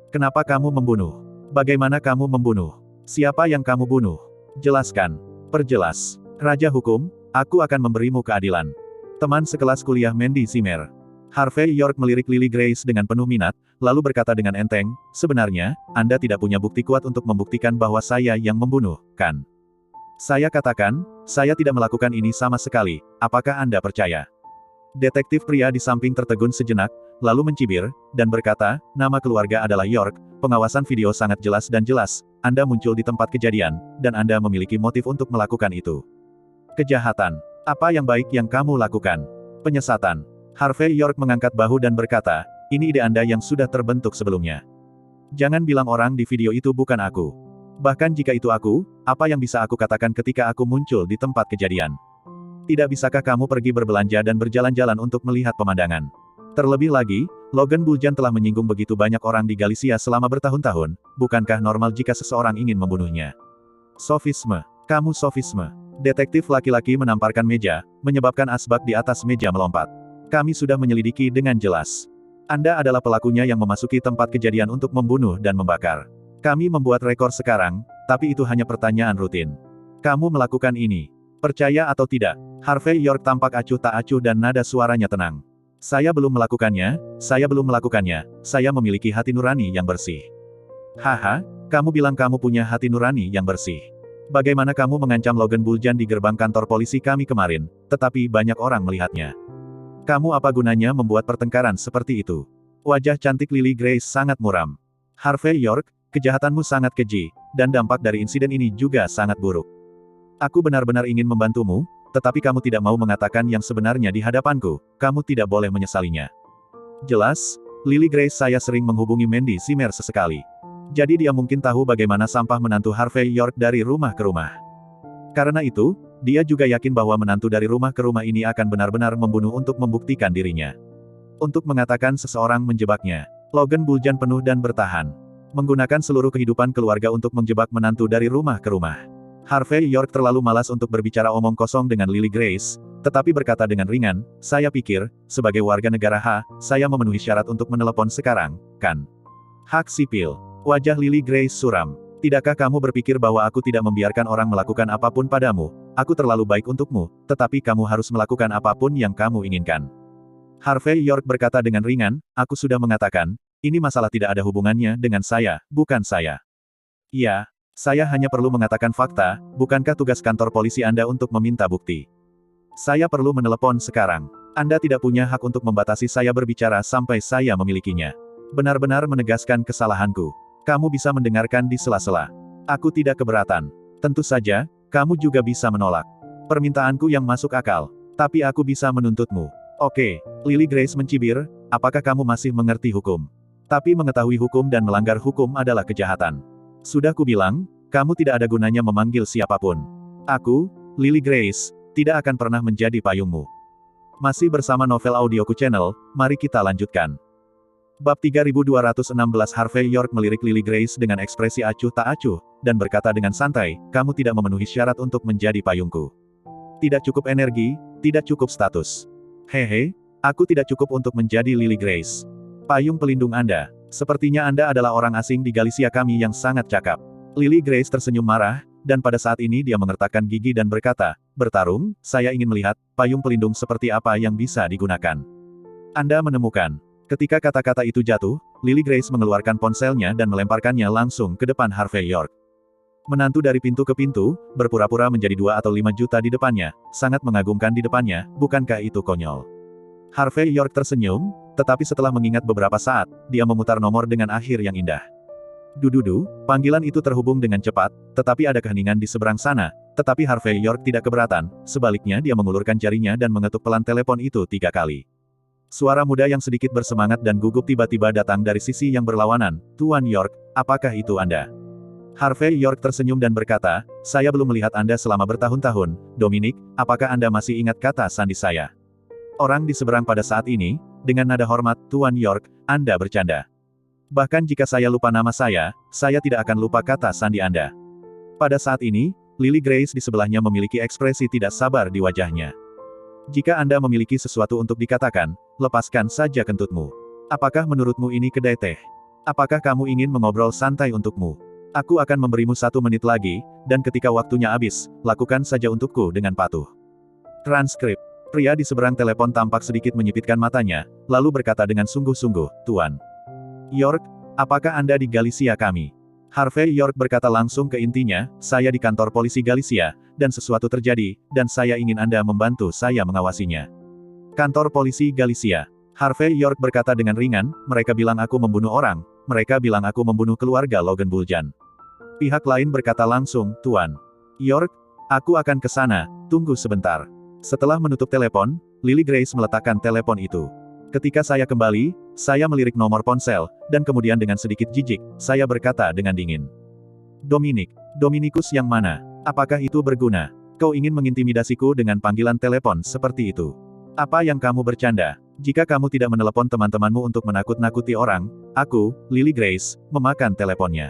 Kenapa kamu membunuh? Bagaimana kamu membunuh? Siapa yang kamu bunuh? Jelaskan. Perjelas. Raja Hukum, aku akan memberimu keadilan. Teman sekelas kuliah Mandy Zimmer. Harvey York melirik Lily Grace dengan penuh minat, lalu berkata dengan enteng, sebenarnya, Anda tidak punya bukti kuat untuk membuktikan bahwa saya yang membunuh, kan? Saya katakan, saya tidak melakukan ini sama sekali, apakah Anda percaya? Detektif pria di samping tertegun sejenak, lalu mencibir, dan berkata, nama keluarga adalah York, pengawasan video sangat jelas dan jelas, Anda muncul di tempat kejadian, dan Anda memiliki motif untuk melakukan itu. Kejahatan. Apa yang baik yang kamu lakukan? Penyesatan. Harvey York mengangkat bahu dan berkata, ini ide Anda yang sudah terbentuk sebelumnya. Jangan bilang orang di video itu bukan aku. Bahkan jika itu aku, apa yang bisa aku katakan ketika aku muncul di tempat kejadian? Tidak bisakah kamu pergi berbelanja dan berjalan-jalan untuk melihat pemandangan? Terlebih lagi, Logan Buljan telah menyinggung begitu banyak orang di Galicia selama bertahun-tahun, bukankah normal jika seseorang ingin membunuhnya? Sofisme. Kamu sofisme. Detektif laki-laki menamparkan meja, menyebabkan asbak di atas meja melompat. Kami sudah menyelidiki dengan jelas. Anda adalah pelakunya yang memasuki tempat kejadian untuk membunuh dan membakar. Kami membuat rekor sekarang, tapi itu hanya pertanyaan rutin. Kamu melakukan ini. Percaya atau tidak? Harvey York tampak acuh tak acuh dan nada suaranya tenang. Saya belum melakukannya, saya belum melakukannya, saya memiliki hati nurani yang bersih. Haha, kamu bilang kamu punya hati nurani yang bersih. Bagaimana kamu mengancam Logan Buljan di gerbang kantor polisi kami kemarin, tetapi banyak orang melihatnya. Kamu apa gunanya membuat pertengkaran seperti itu? Wajah cantik Lily Grace sangat muram. Harvey York, kejahatanmu sangat keji, dan dampak dari insiden ini juga sangat buruk. Aku benar-benar ingin membantumu, tetapi kamu tidak mau mengatakan yang sebenarnya di hadapanku, kamu tidak boleh menyesalinya. Jelas, Lily Grace saya sering menghubungi Mandy Zimmer sesekali. Jadi dia mungkin tahu bagaimana sampah menantu Harvey York dari rumah ke rumah. Karena itu, dia juga yakin bahwa menantu dari rumah ke rumah ini akan benar-benar membunuh untuk membuktikan dirinya. Untuk mengatakan seseorang menjebaknya, Logan Buljan penuh dan bertahan. Menggunakan seluruh kehidupan keluarga untuk menjebak menantu dari rumah ke rumah. Harvey York terlalu malas untuk berbicara omong kosong dengan Lily Grace, tetapi berkata dengan ringan, saya pikir, sebagai warga negara H, saya memenuhi syarat untuk menelepon sekarang, kan? Hak sipil. Wajah Lily Grace suram. Tidakkah kamu berpikir bahwa aku tidak membiarkan orang melakukan apapun padamu? Aku terlalu baik untukmu, tetapi kamu harus melakukan apapun yang kamu inginkan. Harvey York berkata dengan ringan, aku sudah mengatakan, ini masalah tidak ada hubungannya dengan saya, bukan saya. Iya. Saya hanya perlu mengatakan fakta, bukankah tugas kantor polisi Anda untuk meminta bukti? Saya perlu menelepon sekarang. Anda tidak punya hak untuk membatasi saya berbicara sampai saya memilikinya. Benar-benar menegaskan kesalahanku. Kamu bisa mendengarkan di sela-sela. Aku tidak keberatan. Tentu saja, kamu juga bisa menolak. Permintaanku yang masuk akal. Tapi aku bisa menuntutmu. Oke, Lily Grace mencibir, apakah kamu masih mengerti hukum? Tapi mengetahui hukum dan melanggar hukum adalah kejahatan. Sudah kubilang, kamu tidak ada gunanya memanggil siapapun. Aku, Lily Grace, tidak akan pernah menjadi payungmu. Masih bersama Novel Audioku Channel, mari kita lanjutkan. Bab 3216 Harvey York melirik Lily Grace dengan ekspresi acuh tak acuh, dan berkata dengan santai, kamu tidak memenuhi syarat untuk menjadi payungku. Tidak cukup energi, tidak cukup status. Hehe, aku tidak cukup untuk menjadi Lily Grace. Payung pelindung Anda. Sepertinya Anda adalah orang asing di Galicia kami yang sangat cakap. Lily Grace tersenyum marah, dan pada saat ini dia mengertakkan gigi dan berkata, bertarung, saya ingin melihat, payung pelindung seperti apa yang bisa digunakan. Anda menemukan. Ketika kata-kata itu jatuh, Lily Grace mengeluarkan ponselnya dan melemparkannya langsung ke depan Harvey York. Menantu dari pintu ke pintu, berpura-pura menjadi 2 atau 5 juta di depannya, sangat mengagumkan di depannya, bukankah itu konyol? Harvey York tersenyum, tetapi setelah mengingat beberapa saat, dia memutar nomor dengan akhir yang indah. Dududu, panggilan itu terhubung dengan cepat, tetapi ada keheningan di seberang sana, tetapi Harvey York tidak keberatan, sebaliknya dia mengulurkan jarinya dan mengetuk pelan telepon itu 3 kali. Suara muda yang sedikit bersemangat dan gugup tiba-tiba datang dari sisi yang berlawanan, "Tuan York, apakah itu Anda?" Harvey York tersenyum dan berkata, "Saya belum melihat Anda selama bertahun-tahun, Dominic, apakah Anda masih ingat kata sandi saya?" Orang di seberang pada saat ini, dengan nada hormat, "Tuan York, Anda bercanda. Bahkan jika saya lupa nama saya tidak akan lupa kata sandi Anda." Pada saat ini, Lily Grace di sebelahnya memiliki ekspresi tidak sabar di wajahnya. "Jika Anda memiliki sesuatu untuk dikatakan, lepaskan saja kentutmu. Apakah menurutmu ini kedai teh? Apakah kamu ingin mengobrol santai untukmu? Aku akan memberimu 1 menit lagi, dan ketika waktunya habis, lakukan saja untukku dengan patuh." Transkrip. Pria di seberang telepon tampak sedikit menyipitkan matanya, lalu berkata dengan sungguh-sungguh, "Tuan York, apakah Anda di Galicia kami?" Harvey York berkata langsung ke intinya, "Saya di kantor polisi Galicia, dan sesuatu terjadi, dan saya ingin Anda membantu saya mengawasinya." Kantor polisi Galicia. Harvey York berkata dengan ringan, "Mereka bilang aku membunuh orang, mereka bilang aku membunuh keluarga Logan Buljan." Pihak lain berkata langsung, "Tuan York, aku akan ke sana, tunggu sebentar." Setelah menutup telepon, Lily Grace meletakkan telepon itu. "Ketika saya kembali, saya melirik nomor ponsel, dan kemudian dengan sedikit jijik, saya berkata dengan dingin, 'Dominikus yang mana? Apakah itu berguna? Kau ingin mengintimidasiku dengan panggilan telepon seperti itu? Apa yang kamu bercanda? Jika kamu tidak menelepon teman-temanmu untuk menakut-nakuti orang, aku, Lily Grace, memakan teleponnya."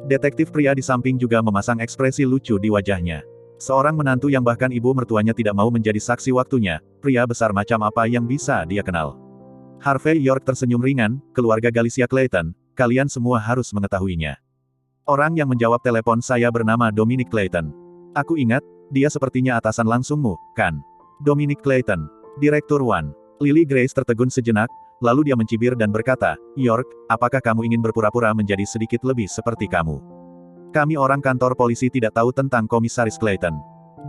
Detektif pria di samping juga memasang ekspresi lucu di wajahnya. Seorang menantu yang bahkan ibu mertuanya tidak mau menjadi saksi waktunya, pria besar macam apa yang bisa dia kenal. Harvey York tersenyum ringan, "Keluarga Galicia Clayton, kalian semua harus mengetahuinya." Orang yang menjawab telepon saya bernama Dominic Clayton. "Aku ingat, dia sepertinya atasan langsungmu, kan?" Dominic Clayton, Direktur One. Lily Grace tertegun sejenak, lalu dia mencibir dan berkata, "York, apakah kamu ingin berpura-pura menjadi sedikit lebih seperti kamu? Kami orang kantor polisi tidak tahu tentang Komisaris Clayton.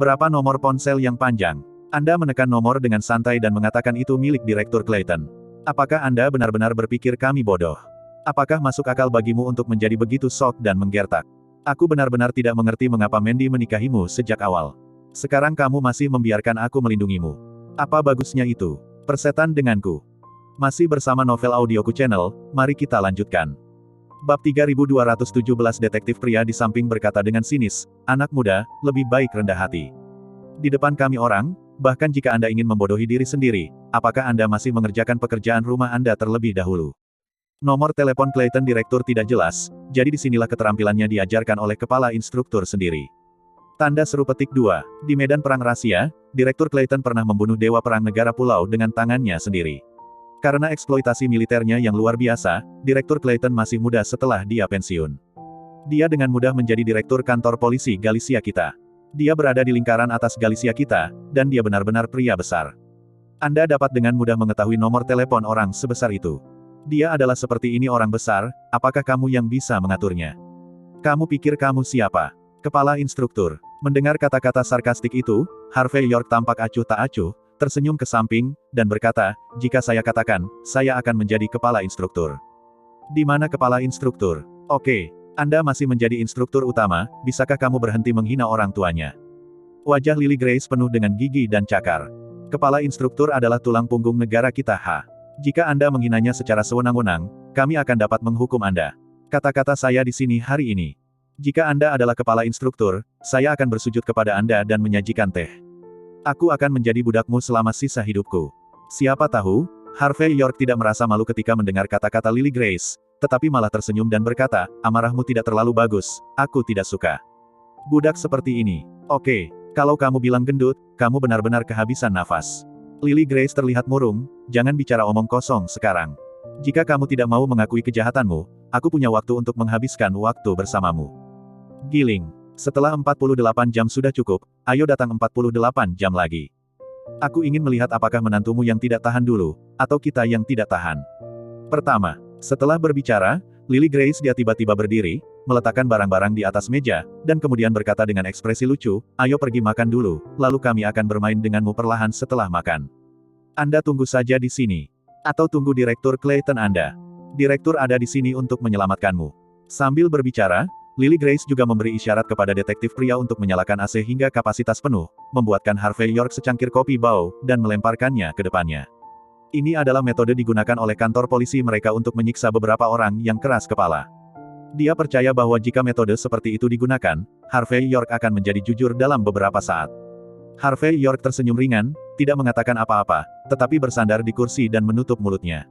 Berapa nomor ponsel yang panjang?" Anda menekan nomor dengan santai dan mengatakan itu milik Direktur Clayton. "Apakah Anda benar-benar berpikir kami bodoh? Apakah masuk akal bagimu untuk menjadi begitu sok dan menggertak? Aku benar-benar tidak mengerti mengapa Mandy menikahimu sejak awal. Sekarang kamu masih membiarkan aku melindungimu. Apa bagusnya itu? Persetan denganku." Masih bersama Novel Audioku Channel, mari kita lanjutkan. Bab 3217 Detektif pria di samping berkata dengan sinis, "Anak muda, lebih baik rendah hati. Di depan kami orang, bahkan jika Anda ingin membodohi diri sendiri, apakah Anda masih mengerjakan pekerjaan rumah Anda terlebih dahulu?" Nomor telepon Clayton Direktur tidak jelas, jadi disinilah keterampilannya diajarkan oleh kepala instruktur sendiri. Tanda seru petik 2. Di medan perang rahasia, Direktur Clayton pernah membunuh dewa perang negara pulau dengan tangannya sendiri. Karena eksploitasi militernya yang luar biasa, Direktur Clayton masih muda setelah dia pensiun. Dia dengan mudah menjadi direktur kantor polisi Galicia kita. Dia berada di lingkaran atas Galicia kita, dan dia benar-benar pria besar. Anda dapat dengan mudah mengetahui nomor telepon orang sebesar itu. Dia adalah seperti ini orang besar, apakah kamu yang bisa mengaturnya? Kamu pikir kamu siapa? Kepala instruktur. Mendengar kata-kata sarkastik itu, Harvey York tampak acuh tak acuh, tersenyum ke samping, dan berkata, "Jika saya katakan, saya akan menjadi kepala instruktur." "Di mana kepala instruktur? Oke. Anda masih menjadi instruktur utama, bisakah kamu berhenti menghina orang tuanya?" Wajah Lily Grace penuh dengan gigi dan cakar. "Kepala instruktur adalah tulang punggung negara kita, ha. Jika Anda menghinanya secara sewenang-wenang, kami akan dapat menghukum Anda. Kata-kata saya di sini hari ini. Jika Anda adalah kepala instruktur, saya akan bersujud kepada Anda dan menyajikan teh. Aku akan menjadi budakmu selama sisa hidupku." Siapa tahu, Harvey York tidak merasa malu ketika mendengar kata-kata Lily Grace, tetapi malah tersenyum dan berkata, "Amarahmu tidak terlalu bagus, aku tidak suka budak seperti ini. Oke, kalau kamu bilang gendut, kamu benar-benar kehabisan nafas." Lily Grace terlihat murung, "Jangan bicara omong kosong sekarang. Jika kamu tidak mau mengakui kejahatanmu, aku punya waktu untuk menghabiskan waktu bersamamu." Giling. Setelah 48 jam sudah cukup, ayo datang 48 jam lagi. Aku ingin melihat apakah menantumu yang tidak tahan dulu, atau kita yang tidak tahan. Pertama, setelah berbicara, Lily Grace dia tiba-tiba berdiri, meletakkan barang-barang di atas meja, dan kemudian berkata dengan ekspresi lucu, ayo pergi makan dulu, lalu kami akan bermain denganmu perlahan setelah makan. Anda tunggu saja di sini. Atau tunggu Direktur Clayton Anda. Direktur ada di sini untuk menyelamatkanmu. Sambil berbicara, Lily Grace juga memberi isyarat kepada detektif pria untuk menyalakan AC hingga kapasitas penuh, membuatkan Harvey York secangkir kopi bau, dan melemparkannya ke depannya. Ini adalah metode digunakan oleh kantor polisi mereka untuk menyiksa beberapa orang yang keras kepala. Dia percaya bahwa jika metode seperti itu digunakan, Harvey York akan menjadi jujur dalam beberapa saat. Harvey York tersenyum ringan, tidak mengatakan apa-apa, tetapi bersandar di kursi dan menutup mulutnya.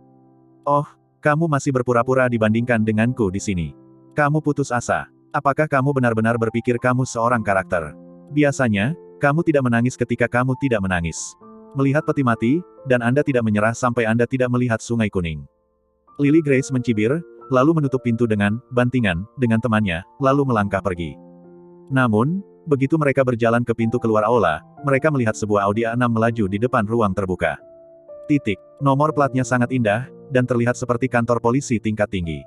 Oh, kamu masih berpura-pura dibandingkan denganku di sini. Kamu putus asa. Apakah kamu benar-benar berpikir kamu seorang karakter? Biasanya, kamu tidak menangis ketika kamu tidak menangis. Melihat peti mati, dan Anda tidak menyerah sampai Anda tidak melihat sungai kuning. Lily Grace mencibir, lalu menutup pintu dengan bantingan dengan temannya, lalu melangkah pergi. Namun, begitu mereka berjalan ke pintu keluar aula, mereka melihat sebuah Audi A6 melaju di depan ruang terbuka. Nomor platnya sangat indah, dan terlihat seperti kantor polisi tingkat tinggi.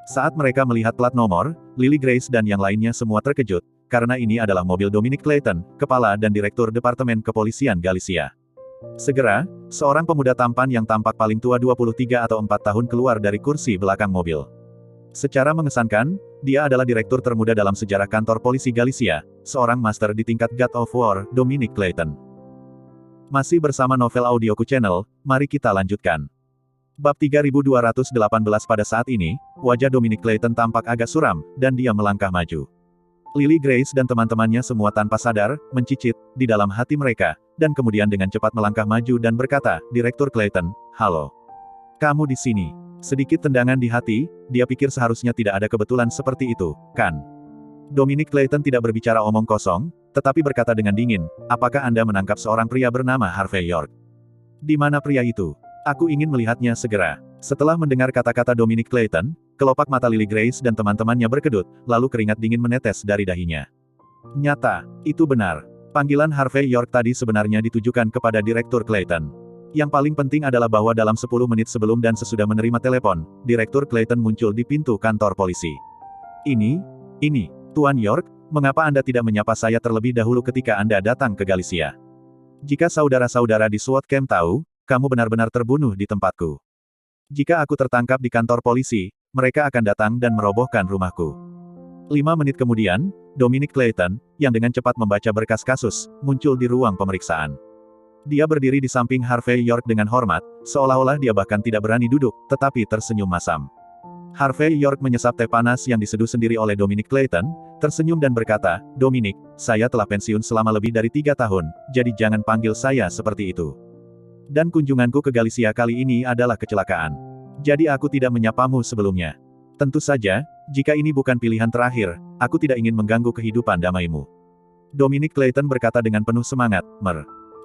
Saat mereka melihat plat nomor, Lily Grace dan yang lainnya semua terkejut, karena ini adalah mobil Dominic Clayton, kepala dan direktur Departemen Kepolisian Galicia. Segera, seorang pemuda tampan yang tampak paling tua 23 atau 4 tahun keluar dari kursi belakang mobil. Secara mengesankan, dia adalah direktur termuda dalam sejarah kantor polisi Galicia, seorang master di tingkat God of War, Dominic Clayton. Masih bersama Novel Audioku Channel, mari kita lanjutkan. Bab 3218 pada saat ini, wajah Dominic Clayton tampak agak suram, dan dia melangkah maju. Lily Grace dan teman-temannya semua tanpa sadar, mencicit, di dalam hati mereka, dan kemudian dengan cepat melangkah maju dan berkata, Direktur Clayton, halo. Kamu di sini. Sedikit tendangan di hati, dia pikir seharusnya tidak ada kebetulan seperti itu, kan? Dominic Clayton tidak berbicara omong kosong, tetapi berkata dengan dingin, apakah Anda menangkap seorang pria bernama Harvey York? Di mana pria itu? Aku ingin melihatnya segera. Setelah mendengar kata-kata Dominic Clayton, kelopak mata Lily Grace dan teman-temannya berkedut, lalu keringat dingin menetes dari dahinya. Nyata, itu benar. Panggilan Harvey York tadi sebenarnya ditujukan kepada Direktur Clayton. Yang paling penting adalah bahwa dalam 10 menit sebelum dan sesudah menerima telepon, Direktur Clayton muncul di pintu kantor polisi. Ini, Tuan York, mengapa Anda tidak menyapa saya terlebih dahulu ketika Anda datang ke Galicia? Jika saudara-saudara di SWAT Camp tahu, kamu benar-benar terbunuh di tempatku. Jika aku tertangkap di kantor polisi, mereka akan datang dan merobohkan rumahku. 5 menit kemudian, Dominic Clayton, yang dengan cepat membaca berkas kasus, muncul di ruang pemeriksaan. Dia berdiri di samping Harvey York dengan hormat, seolah-olah dia bahkan tidak berani duduk, tetapi tersenyum masam. Harvey York menyesap teh panas yang diseduh sendiri oleh Dominic Clayton, tersenyum dan berkata, Dominic, saya telah pensiun selama lebih dari 3 tahun, jadi jangan panggil saya seperti itu. Dan kunjunganku ke Galicia kali ini adalah kecelakaan. Jadi aku tidak menyapamu sebelumnya. Tentu saja, jika ini bukan pilihan terakhir, aku tidak ingin mengganggu kehidupan damaimu. Dominic Clayton berkata dengan penuh semangat,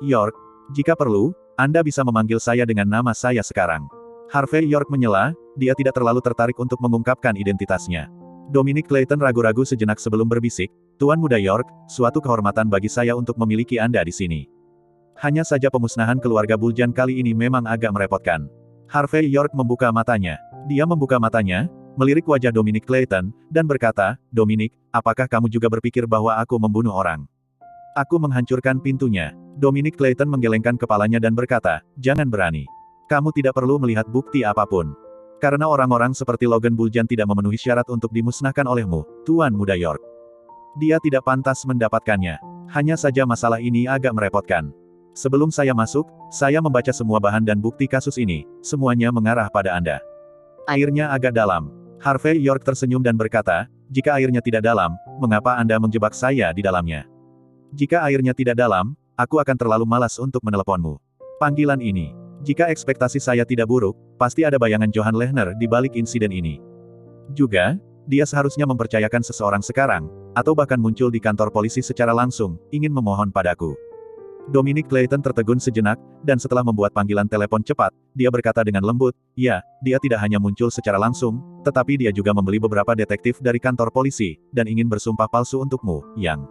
York, jika perlu, Anda bisa memanggil saya dengan nama saya sekarang. Harvey York menyela, dia tidak terlalu tertarik untuk mengungkapkan identitasnya. Dominic Clayton ragu-ragu sejenak sebelum berbisik, Tuan Muda York, suatu kehormatan bagi saya untuk memiliki Anda di sini. Hanya saja pemusnahan keluarga Buljan kali ini memang agak merepotkan. Harvey York membuka matanya. Dia membuka matanya, melirik wajah Dominic Clayton, dan berkata, Dominic, apakah kamu juga berpikir bahwa aku membunuh orang? Aku menghancurkan pintunya. Dominic Clayton menggelengkan kepalanya dan berkata, jangan berani. Kamu tidak perlu melihat bukti apapun. Karena orang-orang seperti Logan Buljan tidak memenuhi syarat untuk dimusnahkan olehmu, Tuan Muda York. Dia tidak pantas mendapatkannya. Hanya saja masalah ini agak merepotkan. Sebelum saya masuk, saya membaca semua bahan dan bukti kasus ini, semuanya mengarah pada Anda. Airnya agak dalam. Harvey York tersenyum dan berkata, jika airnya tidak dalam, mengapa Anda menjebak saya di dalamnya? Jika airnya tidak dalam, aku akan terlalu malas untuk meneleponmu. Panggilan ini. Jika ekspektasi saya tidak buruk, pasti ada bayangan Johan Lehner di balik insiden ini. Juga, dia seharusnya mempercayakan seseorang sekarang, atau bahkan muncul di kantor polisi secara langsung, ingin memohon padaku. Dominic Clayton tertegun sejenak, dan setelah membuat panggilan telepon cepat, dia berkata dengan lembut, ya, dia tidak hanya muncul secara langsung, tetapi dia juga membeli beberapa detektif dari kantor polisi, dan ingin bersumpah palsu untukmu, yang.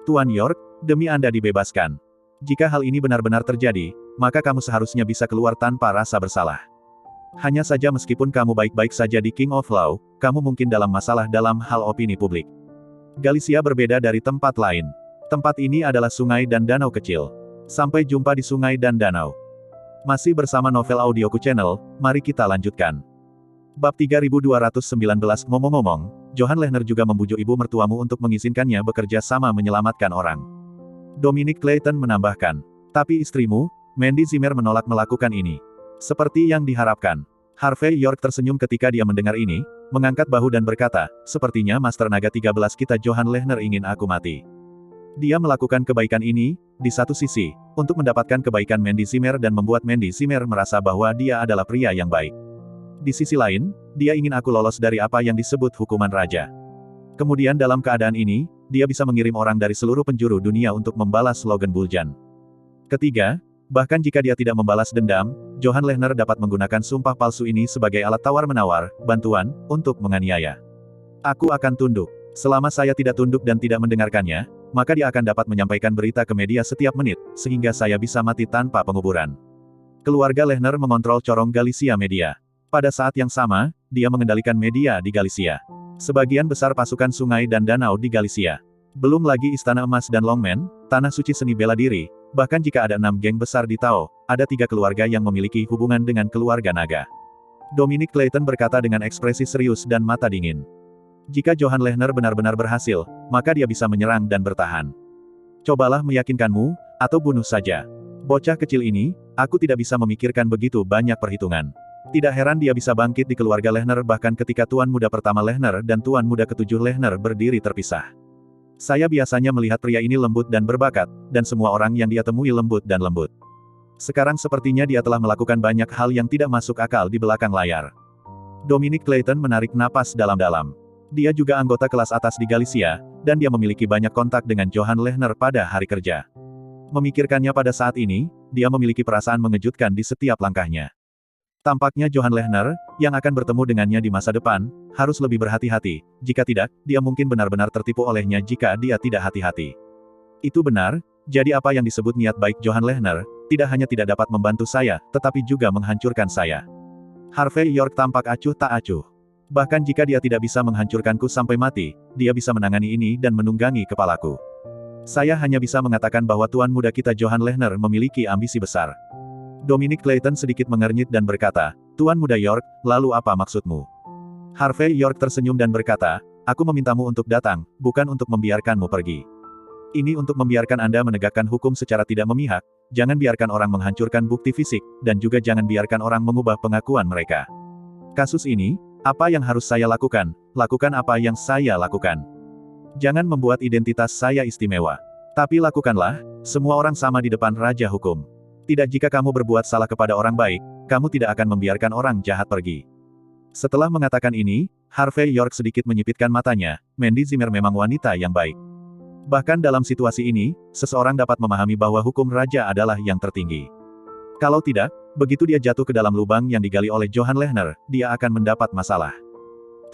Tuan York, demi Anda dibebaskan. Jika hal ini benar-benar terjadi, maka kamu seharusnya bisa keluar tanpa rasa bersalah. Hanya saja meskipun kamu baik-baik saja di King of Law, kamu mungkin dalam masalah dalam hal opini publik. Galicia berbeda dari tempat lain. Tempat ini adalah sungai dan danau kecil. Sampai jumpa di sungai dan danau. Masih bersama Novel Audioku Channel, mari kita lanjutkan. Bab 3219. Ngomong-ngomong, Johan Lehner juga membujuk ibu mertuamu untuk mengizinkannya bekerja sama menyelamatkan orang. Dominic Clayton menambahkan. Tapi istrimu, Mandy Zimmer menolak melakukan ini. Seperti yang diharapkan. Harvey York tersenyum ketika dia mendengar ini, mengangkat bahu dan berkata, sepertinya Master Naga 13 kita Johan Lehner ingin aku mati. Dia melakukan kebaikan ini, di satu sisi, untuk mendapatkan kebaikan Mandy Zimmer dan membuat Mandy Zimmer merasa bahwa dia adalah pria yang baik. Di sisi lain, dia ingin aku lolos dari apa yang disebut hukuman raja. Kemudian dalam keadaan ini, dia bisa mengirim orang dari seluruh penjuru dunia untuk membalas Logan Buljan. Ketiga, bahkan jika dia tidak membalas dendam, Johan Lehner dapat menggunakan sumpah palsu ini sebagai alat tawar-menawar, bantuan, untuk menganiaya. Aku akan tunduk. Selama saya tidak tunduk dan tidak mendengarkannya, maka dia akan dapat menyampaikan berita ke media setiap menit, sehingga saya bisa mati tanpa penguburan. Keluarga Lehner mengontrol corong Galicia Media. Pada saat yang sama, dia mengendalikan media di Galicia. Sebagian besar pasukan sungai dan danau di Galicia. Belum lagi Istana Emas dan Longmen, Tanah Suci Seni Bela Diri, bahkan jika ada 6 geng besar di Tao, ada 3 keluarga yang memiliki hubungan dengan keluarga naga. Dominic Clayton berkata dengan ekspresi serius dan mata dingin. Jika Johan Lehner benar-benar berhasil, maka dia bisa menyerang dan bertahan. Cobalah meyakinkanmu, atau bunuh saja. Bocah kecil ini, aku tidak bisa memikirkan begitu banyak perhitungan. Tidak heran dia bisa bangkit di keluarga Lehner bahkan ketika tuan muda pertama Lehner dan tuan muda ketujuh Lehner berdiri terpisah. Saya biasanya melihat pria ini lembut dan berbakat, dan semua orang yang dia temui lembut dan lembut. Sekarang sepertinya dia telah melakukan banyak hal yang tidak masuk akal di belakang layar. Dominic Clayton menarik napas dalam-dalam. Dia juga anggota kelas atas di Galicia, dan dia memiliki banyak kontak dengan Johan Lehner pada hari kerja. Memikirkannya pada saat ini, dia memiliki perasaan mengejutkan di setiap langkahnya. Tampaknya Johan Lehner, yang akan bertemu dengannya di masa depan, harus lebih berhati-hati, jika tidak, dia mungkin benar-benar tertipu olehnya jika dia tidak hati-hati. Itu benar, jadi apa yang disebut niat baik Johan Lehner, tidak hanya tidak dapat membantu saya, tetapi juga menghancurkan saya. Harvey York tampak acuh tak acuh. Bahkan jika dia tidak bisa menghancurkanku sampai mati, dia bisa menangani ini dan menunggangi kepalaku. Saya hanya bisa mengatakan bahwa tuan muda kita Johan Lehner memiliki ambisi besar. Dominic Clayton sedikit mengernyit dan berkata, Tuan muda York, lalu apa maksudmu? Harvey York tersenyum dan berkata, aku memintamu untuk datang, bukan untuk membiarkanmu pergi. Ini untuk membiarkan Anda menegakkan hukum secara tidak memihak, jangan biarkan orang menghancurkan bukti fisik, dan juga jangan biarkan orang mengubah pengakuan mereka. Kasus ini, apa yang harus saya lakukan? Lakukan apa yang saya lakukan. Jangan membuat identitas saya istimewa. Tapi lakukanlah, semua orang sama di depan Raja Hukum. Tidak jika kamu berbuat salah kepada orang baik, kamu tidak akan membiarkan orang jahat pergi. Setelah mengatakan ini, Harvey York sedikit menyipitkan matanya, Mandy Zimmer memang wanita yang baik. Bahkan dalam situasi ini, seseorang dapat memahami bahwa hukum raja adalah yang tertinggi. Kalau tidak, begitu dia jatuh ke dalam lubang yang digali oleh Johan Lehner, dia akan mendapat masalah.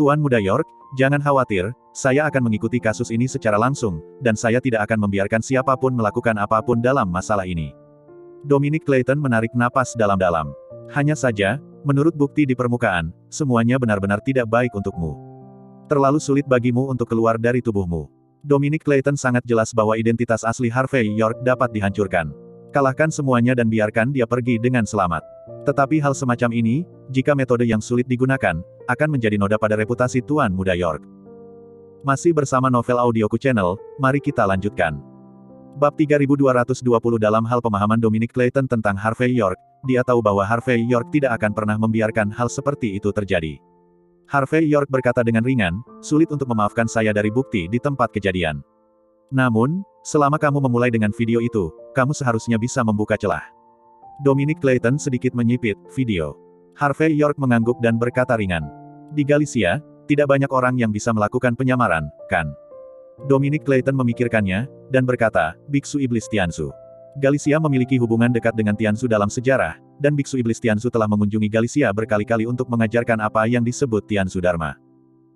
Tuan muda York, jangan khawatir, saya akan mengikuti kasus ini secara langsung, dan saya tidak akan membiarkan siapapun melakukan apapun dalam masalah ini. Dominic Clayton menarik napas dalam-dalam. Hanya saja, menurut bukti di permukaan, semuanya benar-benar tidak baik untukmu. Terlalu sulit bagimu untuk keluar dari tubuhmu. Dominic Clayton sangat jelas bahwa identitas asli Harvey York dapat dihancurkan. Kalahkan semuanya dan biarkan dia pergi dengan selamat. Tetapi hal semacam ini, jika metode yang sulit digunakan, akan menjadi noda pada reputasi Tuan Muda York. Masih bersama Novel Audioku Channel, mari kita lanjutkan. Bab 3220 dalam hal pemahaman Dominic Clayton tentang Harvey York, dia tahu bahwa Harvey York tidak akan pernah membiarkan hal seperti itu terjadi. Harvey York berkata dengan ringan, sulit untuk memaafkan saya dari bukti di tempat kejadian. Namun, selama kamu memulai dengan video itu, kamu seharusnya bisa membuka celah. Dominic Clayton sedikit menyipit, video. Harvey York mengangguk dan berkata ringan. Di Galicia, tidak banyak orang yang bisa melakukan penyamaran, kan? Dominic Clayton memikirkannya, dan berkata, Biksu Iblis Tianzu. Galicia memiliki hubungan dekat dengan Tianzu dalam sejarah, dan Biksu Iblis Tianzu telah mengunjungi Galicia berkali-kali untuk mengajarkan apa yang disebut Tianzu Dharma.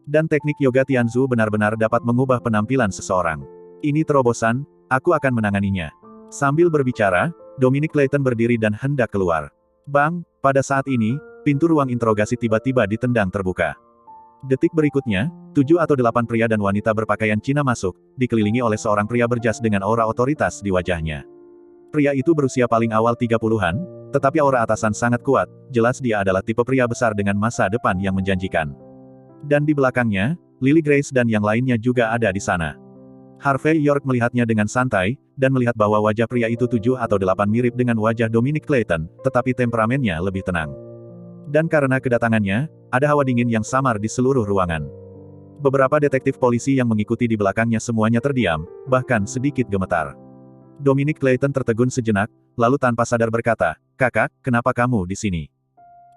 Dan teknik yoga Tianzu benar-benar dapat mengubah penampilan seseorang. Ini terobosan, aku akan menanganinya. Sambil berbicara, Dominic Clayton berdiri dan hendak keluar. Bang, pada saat ini, pintu ruang interogasi tiba-tiba ditendang terbuka. Detik berikutnya, 7 atau 8 pria dan wanita berpakaian Cina masuk, dikelilingi oleh seorang pria berjas dengan aura otoritas di wajahnya. Pria itu berusia paling awal 30-an, tetapi aura atasan sangat kuat, jelas dia adalah tipe pria besar dengan masa depan yang menjanjikan. Dan di belakangnya, Lily Grace dan yang lainnya juga ada di sana. Harvey York melihatnya dengan santai, dan melihat bahwa wajah pria itu 7 atau 8 mirip dengan wajah Dominic Clayton, tetapi temperamennya lebih tenang. Dan karena kedatangannya, ada hawa dingin yang samar di seluruh ruangan. Beberapa detektif polisi yang mengikuti di belakangnya semuanya terdiam, bahkan sedikit gemetar. Dominic Clayton tertegun sejenak, lalu tanpa sadar berkata, "Kakak, kenapa kamu di sini?"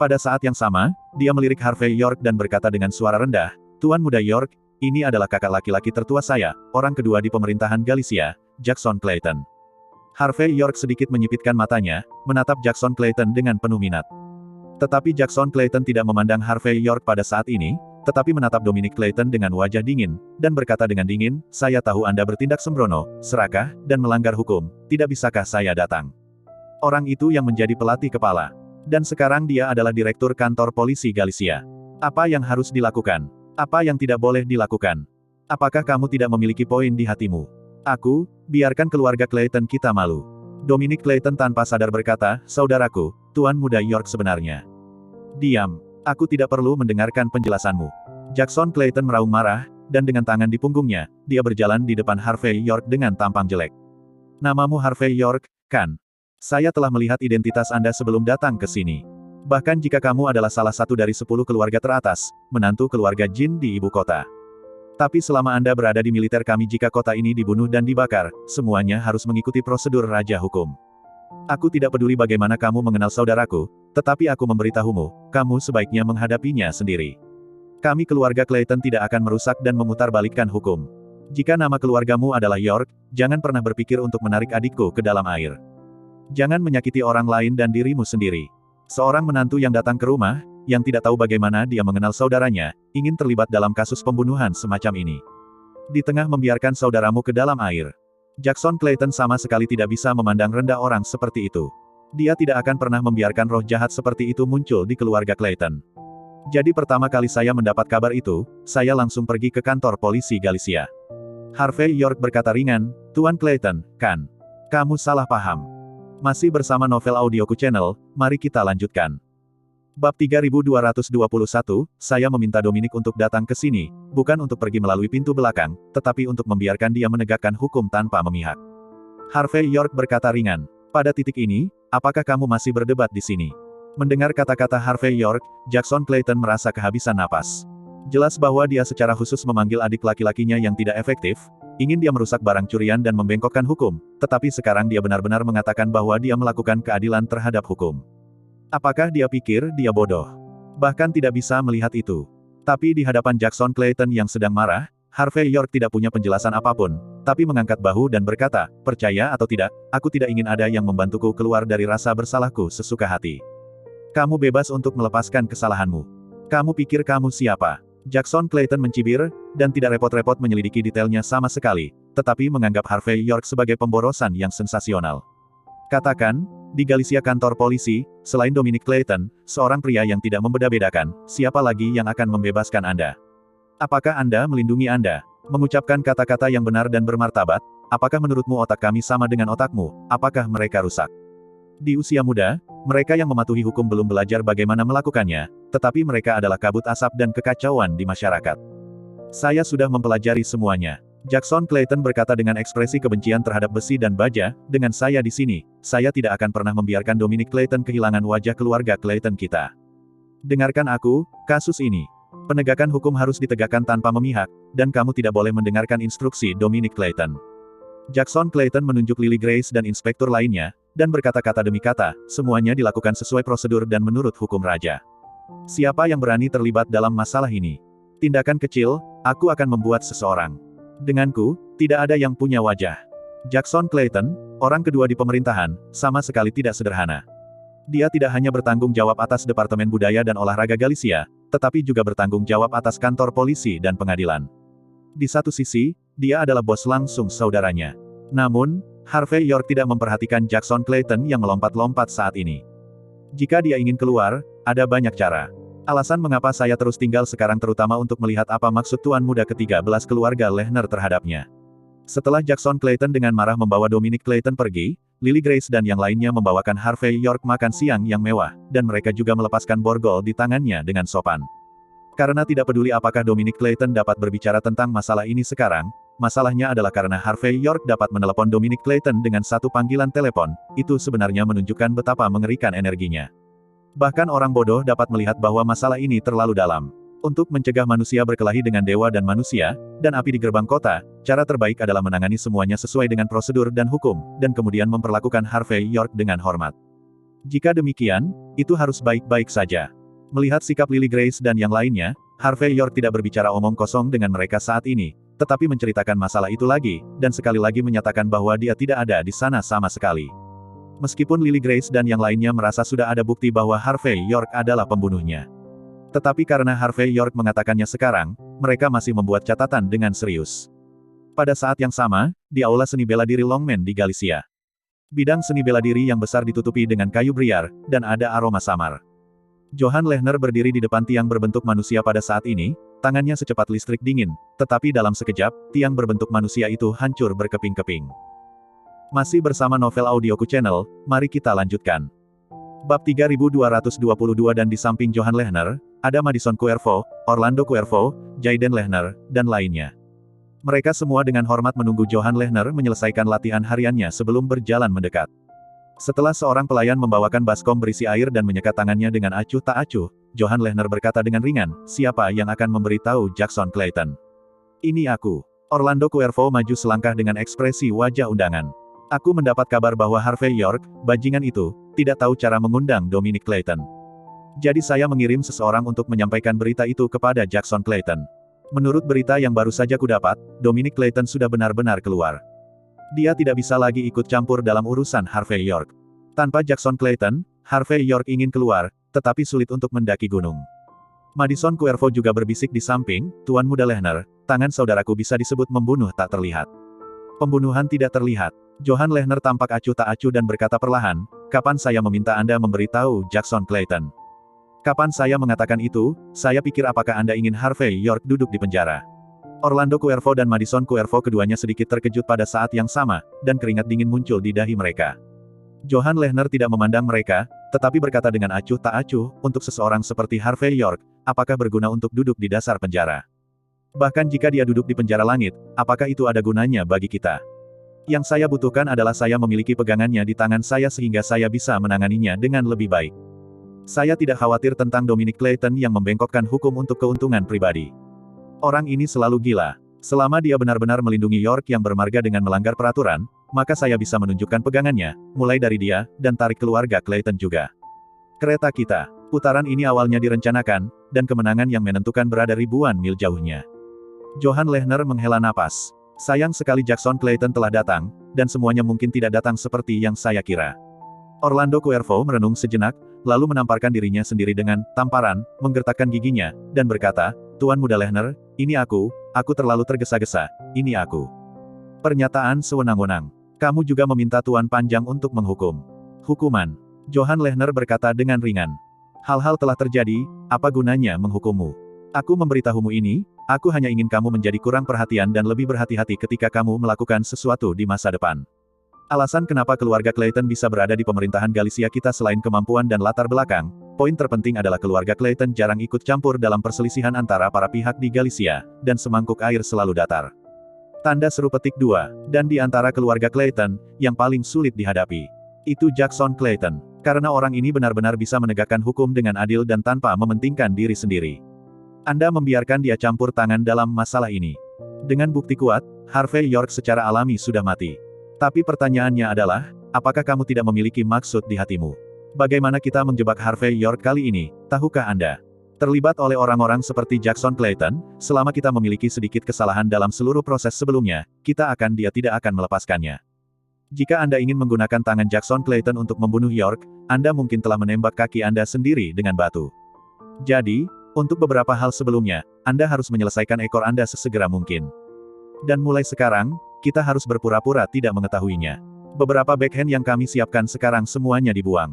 Pada saat yang sama, dia melirik Harvey York dan berkata dengan suara rendah, "Tuan Muda York, ini adalah kakak laki-laki tertua saya, orang kedua di pemerintahan Galicia, Jackson Clayton." Harvey York sedikit menyipitkan matanya, menatap Jackson Clayton dengan penuh minat. Tetapi Jackson Clayton tidak memandang Harvey York pada saat ini, tetapi menatap Dominic Clayton dengan wajah dingin, dan berkata dengan dingin, "Saya tahu Anda bertindak sembrono, serakah, dan melanggar hukum, tidak bisakah saya datang?" Orang itu yang menjadi pelatih kepala. Dan sekarang dia adalah direktur kantor polisi Galicia. Apa yang harus dilakukan? Apa yang tidak boleh dilakukan? Apakah kamu tidak memiliki poin di hatimu? Aku, biarkan keluarga Clayton kita malu. Dominic Clayton tanpa sadar berkata, "Saudaraku, Tuan Muda York sebenarnya." Diam. Aku tidak perlu mendengarkan penjelasanmu. Jackson Clayton meraung marah, dan dengan tangan di punggungnya, dia berjalan di depan Harvey York dengan tampang jelek. "Namamu Harvey York, kan? Saya telah melihat identitas Anda sebelum datang ke sini. Bahkan jika kamu adalah salah satu dari 10 keluarga teratas, menantu keluarga Jin di ibu kota. Tapi selama Anda berada di militer kami jika kota ini dibunuh dan dibakar, semuanya harus mengikuti prosedur raja hukum. Aku tidak peduli bagaimana kamu mengenal saudaraku, tetapi aku memberitahumu, kamu sebaiknya menghadapinya sendiri. Kami keluarga Clayton tidak akan merusak dan memutarbalikkan hukum. Jika nama keluargamu adalah York, jangan pernah berpikir untuk menarik adikku ke dalam air. Jangan menyakiti orang lain dan dirimu sendiri." Seorang menantu yang datang ke rumah, yang tidak tahu bagaimana dia mengenal saudaranya, ingin terlibat dalam kasus pembunuhan semacam ini. Di tengah membiarkan saudaramu ke dalam air. Jackson Clayton sama sekali tidak bisa memandang rendah orang seperti itu. Dia tidak akan pernah membiarkan roh jahat seperti itu muncul di keluarga Clayton. Jadi pertama kali saya mendapat kabar itu, saya langsung pergi ke kantor polisi Galicia. Harvey York berkata ringan, "Tuan Clayton, kan? Kamu salah paham." Masih bersama Novel Audioku Channel, mari kita lanjutkan. Bab 3221, saya meminta Dominic untuk datang ke sini, bukan untuk pergi melalui pintu belakang, tetapi untuk membiarkan dia menegakkan hukum tanpa memihak. Harvey York berkata ringan, "Pada titik ini, apakah kamu masih berdebat di sini?" Mendengar kata-kata Harvey York, Jackson Clayton merasa kehabisan napas. Jelas bahwa dia secara khusus memanggil adik laki-lakinya yang tidak efektif, ingin dia merusak barang curian dan membengkokkan hukum, tetapi sekarang dia benar-benar mengatakan bahwa dia melakukan keadilan terhadap hukum. Apakah dia pikir dia bodoh? Bahkan tidak bisa melihat itu. Tapi di hadapan Jackson Clayton yang sedang marah, Harvey York tidak punya penjelasan apapun, tapi mengangkat bahu dan berkata, "Percaya atau tidak, aku tidak ingin ada yang membantuku keluar dari rasa bersalahku sesuka hati. Kamu bebas untuk melepaskan kesalahanmu. Kamu pikir kamu siapa?" Jackson Clayton mencibir, dan tidak repot-repot menyelidiki detailnya sama sekali, tetapi menganggap Harvey York sebagai pemborosan yang sensasional. "Katakan, di Galicia kantor polisi, selain Dominic Clayton, seorang pria yang tidak membeda-bedakan, siapa lagi yang akan membebaskan Anda? Apakah Anda melindungi Anda? Mengucapkan kata-kata yang benar dan bermartabat, apakah menurutmu otak kami sama dengan otakmu, apakah mereka rusak? Di usia muda, mereka yang mematuhi hukum belum belajar bagaimana melakukannya, tetapi mereka adalah kabut asap dan kekacauan di masyarakat. Saya sudah mempelajari semuanya." Jackson Clayton berkata dengan ekspresi kebencian terhadap besi dan baja, "Dengan saya di sini, saya tidak akan pernah membiarkan Dominic Clayton kehilangan wajah keluarga Clayton kita. Dengarkan aku, kasus ini. Penegakan hukum harus ditegakkan tanpa memihak, dan kamu tidak boleh mendengarkan instruksi Dominic Clayton." Jackson Clayton menunjuk Lily Grace dan inspektur lainnya, dan berkata-kata demi kata, semuanya dilakukan sesuai prosedur dan menurut hukum raja. "Siapa yang berani terlibat dalam masalah ini? Tindakan kecil, aku akan membuat seseorang. Denganku, tidak ada yang punya wajah." Jackson Clayton, orang kedua di pemerintahan, sama sekali tidak sederhana. Dia tidak hanya bertanggung jawab atas Departemen Budaya dan Olahraga Galicia, tetapi juga bertanggung jawab atas kantor polisi dan pengadilan. Di satu sisi, dia adalah bos langsung saudaranya. Namun, Harvey York tidak memperhatikan Jackson Clayton yang melompat-lompat saat ini. Jika dia ingin keluar, ada banyak cara. Alasan mengapa saya terus tinggal sekarang terutama untuk melihat apa maksud Tuan Muda ke-13 keluarga Lehner terhadapnya. Setelah Jackson Clayton dengan marah membawa Dominic Clayton pergi, Lily Grace dan yang lainnya membawakan Harvey York makan siang yang mewah, dan mereka juga melepaskan borgol di tangannya dengan sopan. Karena tidak peduli apakah Dominic Clayton dapat berbicara tentang masalah ini sekarang, masalahnya adalah karena Harvey York dapat menelepon Dominic Clayton dengan satu panggilan telepon, itu sebenarnya menunjukkan betapa mengerikan energinya. Bahkan orang bodoh dapat melihat bahwa masalah ini terlalu dalam. Untuk mencegah manusia berkelahi dengan dewa dan manusia, dan api di gerbang kota, cara terbaik adalah menangani semuanya sesuai dengan prosedur dan hukum, dan kemudian memperlakukan Harvey York dengan hormat. Jika demikian, itu harus baik-baik saja. Melihat sikap Lily Grace dan yang lainnya, Harvey York tidak berbicara omong kosong dengan mereka saat ini, tetapi menceritakan masalah itu lagi, dan sekali lagi menyatakan bahwa dia tidak ada di sana sama sekali. Meskipun Lily Grace dan yang lainnya merasa sudah ada bukti bahwa Harvey York adalah pembunuhnya. Tetapi karena Harvey York mengatakannya sekarang, mereka masih membuat catatan dengan serius. Pada saat yang sama, di aula seni bela diri Longman di Galicia. Bidang seni bela diri yang besar ditutupi dengan kayu briar, dan ada aroma samar. Johan Lehner berdiri di depan tiang berbentuk manusia pada saat ini, tangannya secepat listrik dingin, tetapi dalam sekejap, tiang berbentuk manusia itu hancur berkeping-keping. Masih bersama Novel Audioku Channel, mari kita lanjutkan. Bab 3222 dan di samping Johan Lehner, ada Madison Cuervo, Orlando Cuervo, Jayden Lehner, dan lainnya. Mereka semua dengan hormat menunggu Johan Lehner menyelesaikan latihan hariannya sebelum berjalan mendekat. Setelah seorang pelayan membawakan baskom berisi air dan menyekat tangannya dengan acuh tak acuh, Johan Lehner berkata dengan ringan, siapa yang akan memberitahu Jackson Clayton? Ini aku. Orlando Cuervo maju selangkah dengan ekspresi wajah undangan. Aku mendapat kabar bahwa Harvey York, bajingan itu, tidak tahu cara mengundang Dominic Clayton. Jadi saya mengirim seseorang untuk menyampaikan berita itu kepada Jackson Clayton. Menurut berita yang baru saja kudapat, Dominic Clayton sudah benar-benar keluar. Dia tidak bisa lagi ikut campur dalam urusan Harvey York. Tanpa Jackson Clayton, Harvey York ingin keluar, tetapi sulit untuk mendaki gunung. Madison Cuervo juga berbisik di samping, Tuan Muda Lehner, tangan saudaraku bisa disebut membunuh tak terlihat. Pembunuhan tidak terlihat. Johan Lehner tampak acuh tak acuh dan berkata perlahan, kapan saya meminta Anda memberitahu Jackson Clayton? Kapan saya mengatakan itu, saya pikir apakah Anda ingin Harvey York duduk di penjara? Orlando Cuervo dan Madison Cuervo keduanya sedikit terkejut pada saat yang sama, dan keringat dingin muncul di dahi mereka. Johan Lehner tidak memandang mereka, tetapi berkata dengan acuh tak acuh, untuk seseorang seperti Harvey York, apakah berguna untuk duduk di dasar penjara? Bahkan jika dia duduk di penjara langit, apakah itu ada gunanya bagi kita? Yang saya butuhkan adalah saya memiliki pegangannya di tangan saya sehingga saya bisa menanganinya dengan lebih baik. Saya tidak khawatir tentang Dominic Clayton yang membengkokkan hukum untuk keuntungan pribadi. Orang ini selalu gila. Selama dia benar-benar melindungi York yang bermarga dengan melanggar peraturan, maka saya bisa menunjukkan pegangannya, mulai dari dia, dan tarik keluarga Clayton juga. Kereta kita. Putaran ini awalnya direncanakan, dan kemenangan yang menentukan berada ribuan mil jauhnya. Johan Lehner menghela napas. Sayang sekali Jackson Clayton telah datang, dan semuanya mungkin tidak datang seperti yang saya kira. Orlando Cuervo merenung sejenak, lalu menamparkan dirinya sendiri dengan tamparan, menggertakkan giginya, dan berkata, Tuan Muda Lehner, ini aku terlalu tergesa-gesa, ini aku. Pernyataan sewenang-wenang. Kamu juga meminta Tuan Panjang untuk menghukum. Hukuman. Johan Lehner berkata dengan ringan. Hal-hal telah terjadi, apa gunanya menghukummu? Aku memberitahumu ini, aku hanya ingin kamu menjadi kurang perhatian dan lebih berhati-hati ketika kamu melakukan sesuatu di masa depan. Alasan kenapa keluarga Clayton bisa berada di pemerintahan Galicia kita selain kemampuan dan latar belakang, poin terpenting adalah keluarga Clayton jarang ikut campur dalam perselisihan antara para pihak di Galicia, dan semangkuk air selalu datar. Tanda seru petik 2, dan di antara keluarga Clayton, yang paling sulit dihadapi. Itu Jackson Clayton. Karena orang ini benar-benar bisa menegakkan hukum dengan adil dan tanpa mementingkan diri sendiri. Anda membiarkan dia campur tangan dalam masalah ini. Dengan bukti kuat, Harvey York secara alami sudah mati. Tapi pertanyaannya adalah, apakah kamu tidak memiliki maksud di hatimu? Bagaimana kita menjebak Harvey York kali ini, tahukah Anda? Terlibat oleh orang-orang seperti Jackson Clayton, selama kita memiliki sedikit kesalahan dalam seluruh proses sebelumnya, dia tidak akan melepaskannya. Jika Anda ingin menggunakan tangan Jackson Clayton untuk membunuh York, Anda mungkin telah menembak kaki Anda sendiri dengan batu. Jadi, untuk beberapa hal sebelumnya, Anda harus menyelesaikan ekor Anda sesegera mungkin. Dan mulai sekarang, kita harus berpura-pura tidak mengetahuinya. Beberapa backhand yang kami siapkan sekarang semuanya dibuang.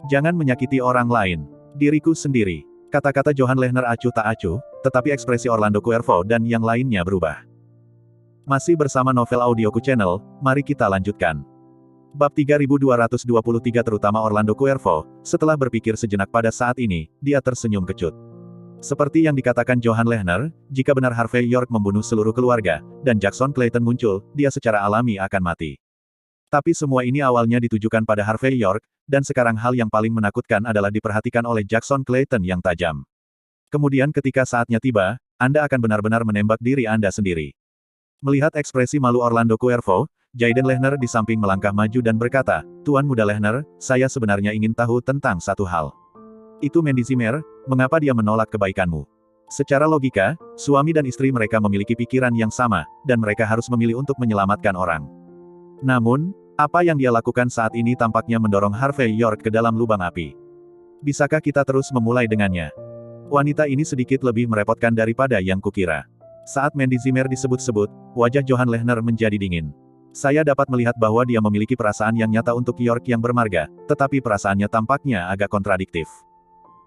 Jangan menyakiti orang lain. Diriku sendiri. Kata-kata Johan Lehner acuh tak acuh, tetapi ekspresi Orlando Cuervo dan yang lainnya berubah. Masih bersama Novel Audioku Channel, mari kita lanjutkan. Bab 3223 terutama Orlando Cuervo, setelah berpikir sejenak pada saat ini, dia tersenyum kecut. Seperti yang dikatakan Johan Lehner, jika benar Harvey York membunuh seluruh keluarga, dan Jackson Clayton muncul, dia secara alami akan mati. Tapi semua ini awalnya ditujukan pada Harvey York, dan sekarang hal yang paling menakutkan adalah diperhatikan oleh Jackson Clayton yang tajam. Kemudian ketika saatnya tiba, Anda akan benar-benar menembak diri Anda sendiri. Melihat ekspresi malu Orlando Cuervo, Jayden Lehner di samping melangkah maju dan berkata, "Tuan Muda Lehner, saya sebenarnya ingin tahu tentang satu hal. Itu Mandy Zimmer, mengapa dia menolak kebaikanmu?" Secara logika, suami dan istri mereka memiliki pikiran yang sama, dan mereka harus memilih untuk menyelamatkan orang. Namun, apa yang dia lakukan saat ini tampaknya mendorong Harvey York ke dalam lubang api. Bisakah kita terus memulai dengannya? Wanita ini sedikit lebih merepotkan daripada yang kukira. Saat Mandy Zimmer disebut-sebut, wajah Johan Lehner menjadi dingin. Saya dapat melihat bahwa dia memiliki perasaan yang nyata untuk York yang bermarga, tetapi perasaannya tampaknya agak kontradiktif.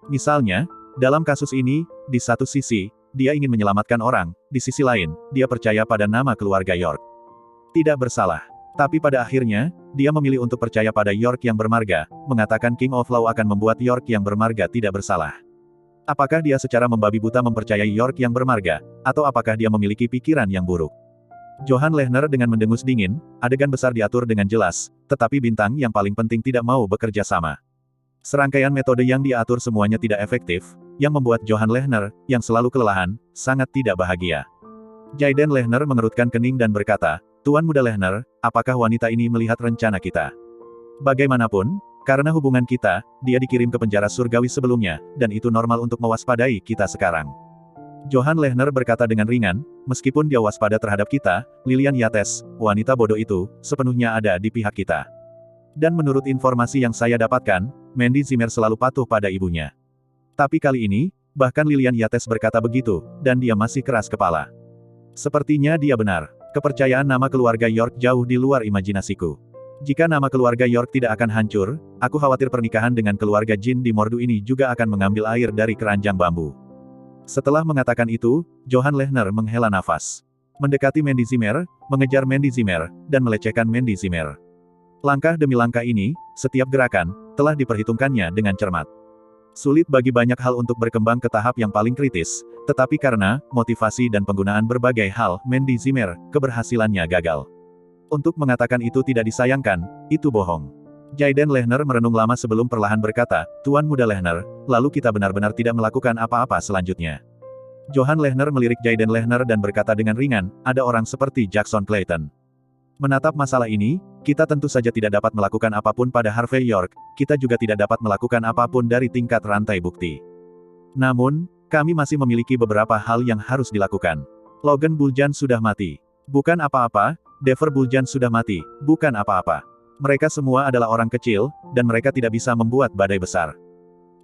Misalnya, dalam kasus ini, di satu sisi, dia ingin menyelamatkan orang, di sisi lain, dia percaya pada nama keluarga York. Tidak bersalah. Tapi pada akhirnya, dia memilih untuk percaya pada York yang bermarga, mengatakan King of Law akan membuat York yang bermarga tidak bersalah. Apakah dia secara membabi buta mempercayai York yang bermarga, atau apakah dia memiliki pikiran yang buruk? Johan Lehner dengan mendengus dingin, adegan besar diatur dengan jelas, tetapi bintang yang paling penting tidak mau bekerja sama. Serangkaian metode yang diatur semuanya tidak efektif, yang membuat Johan Lehner, yang selalu kelelahan, sangat tidak bahagia. Jayden Lehner mengerutkan kening dan berkata, "Tuan Muda Lehner, apakah wanita ini melihat rencana kita? Bagaimanapun, karena hubungan kita, dia dikirim ke penjara surgawi sebelumnya, dan itu normal untuk mewaspadai kita sekarang." Johan Lehner berkata dengan ringan, "Meskipun dia waspada terhadap kita, Lilian Yates, wanita bodoh itu, sepenuhnya ada di pihak kita. Dan menurut informasi yang saya dapatkan, Mandy Zimmer selalu patuh pada ibunya. Tapi kali ini, bahkan Lilian Yates berkata begitu, dan dia masih keras kepala. Sepertinya dia benar. Kepercayaan nama keluarga York jauh di luar imajinasiku. Jika nama keluarga York tidak akan hancur, aku khawatir pernikahan dengan keluarga Jin di Mordu ini juga akan mengambil air dari keranjang bambu." Setelah mengatakan itu, Johan Lehner menghela nafas. Mendekati Mandy Zimmer, mengejar Mandy Zimmer, dan melecehkan Mandy Zimmer. Langkah demi langkah ini, setiap gerakan, telah diperhitungkannya dengan cermat. Sulit bagi banyak hal untuk berkembang ke tahap yang paling kritis, tetapi karena motivasi dan penggunaan berbagai hal, Mandy Zimmer, keberhasilannya gagal. Untuk mengatakan itu tidak disayangkan, itu bohong. Jayden Lehner merenung lama sebelum perlahan berkata, "Tuan Muda Lehner, lalu kita benar-benar tidak melakukan apa-apa selanjutnya." Johan Lehner melirik Jayden Lehner dan berkata dengan ringan, "Ada orang seperti Jackson Clayton. Menatap masalah ini, kita tentu saja tidak dapat melakukan apapun pada Harvey York, kita juga tidak dapat melakukan apapun dari tingkat rantai bukti. Namun, kami masih memiliki beberapa hal yang harus dilakukan. Logan Buljan sudah mati. Bukan apa-apa, Dever Buljan sudah mati, bukan apa-apa. Mereka semua adalah orang kecil, dan mereka tidak bisa membuat badai besar.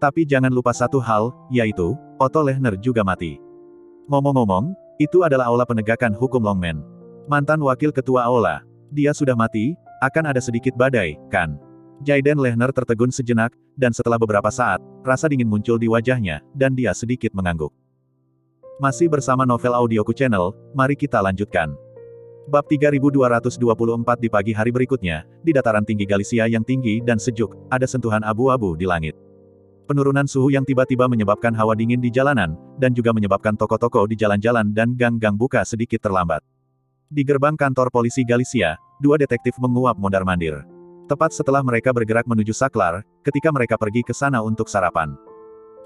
Tapi jangan lupa satu hal, yaitu, Otto Lehner juga mati. Ngomong-ngomong, itu adalah aula penegakan hukum Longman. Mantan wakil ketua aula. Dia sudah mati, akan ada sedikit badai, kan?" Jayden Lehner tertegun sejenak, dan setelah beberapa saat, rasa dingin muncul di wajahnya, dan dia sedikit mengangguk. Masih bersama Novel Audioku Channel, mari kita lanjutkan. Bab 3224 di pagi hari berikutnya, di dataran tinggi Galicia yang tinggi dan sejuk, ada sentuhan abu-abu di langit. Penurunan suhu yang tiba-tiba menyebabkan hawa dingin di jalanan, dan juga menyebabkan toko-toko di jalan-jalan dan gang-gang buka sedikit terlambat. Di gerbang kantor polisi Galicia, dua detektif menguap mondar-mandir. Tepat setelah mereka bergerak menuju saklar, ketika mereka pergi ke sana untuk sarapan.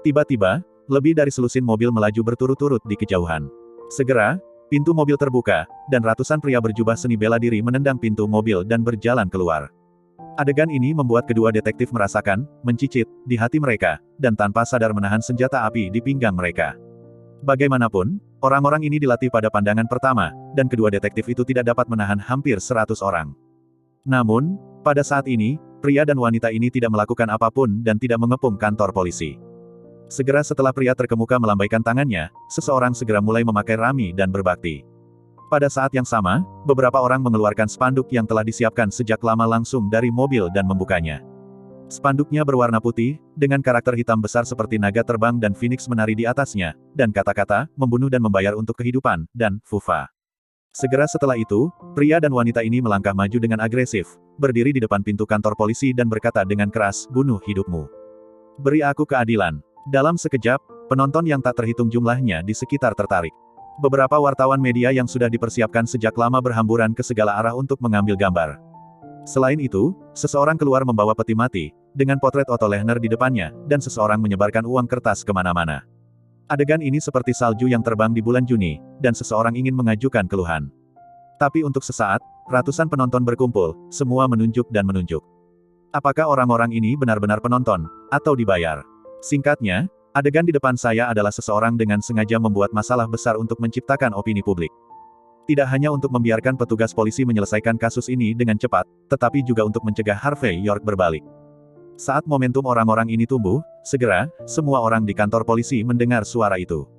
Tiba-tiba, lebih dari selusin mobil melaju berturut-turut di kejauhan. Segera, pintu mobil terbuka, dan ratusan pria berjubah seni bela diri menendang pintu mobil dan berjalan keluar. Adegan ini membuat kedua detektif merasakan, mencicit, di hati mereka, dan tanpa sadar menahan senjata api di pinggang mereka. Bagaimanapun, orang-orang ini dilatih pada pandangan pertama, dan kedua detektif itu tidak dapat menahan hampir 100 orang. Namun, pada saat ini, pria dan wanita ini tidak melakukan apapun dan tidak mengepung kantor polisi. Segera setelah pria terkemuka melambaikan tangannya, seseorang segera mulai memakai rami dan berbakti. Pada saat yang sama, beberapa orang mengeluarkan spanduk yang telah disiapkan sejak lama langsung dari mobil dan membukanya. Spanduknya berwarna putih, dengan karakter hitam besar seperti naga terbang dan phoenix menari di atasnya, dan kata-kata, membunuh dan membayar untuk kehidupan, dan Fufa. Segera setelah itu, pria dan wanita ini melangkah maju dengan agresif, berdiri di depan pintu kantor polisi dan berkata dengan keras, bunuh hidupmu. Beri aku keadilan. Dalam sekejap, penonton yang tak terhitung jumlahnya di sekitar tertarik. Beberapa wartawan media yang sudah dipersiapkan sejak lama berhamburan ke segala arah untuk mengambil gambar. Selain itu, seseorang keluar membawa peti mati, dengan potret Otto Lehner di depannya, dan seseorang menyebarkan uang kertas kemana-mana. Adegan ini seperti salju yang terbang di bulan Juni, dan seseorang ingin mengajukan keluhan. Tapi untuk sesaat, ratusan penonton berkumpul, semua menunjuk dan menunjuk. Apakah orang-orang ini benar-benar penonton, atau dibayar? Singkatnya, adegan di depan saya adalah seseorang dengan sengaja membuat masalah besar untuk menciptakan opini publik. Tidak hanya untuk membiarkan petugas polisi menyelesaikan kasus ini dengan cepat, tetapi juga untuk mencegah Harvey York berbalik. Saat momentum orang-orang ini tumbuh, segera, semua orang di kantor polisi mendengar suara itu.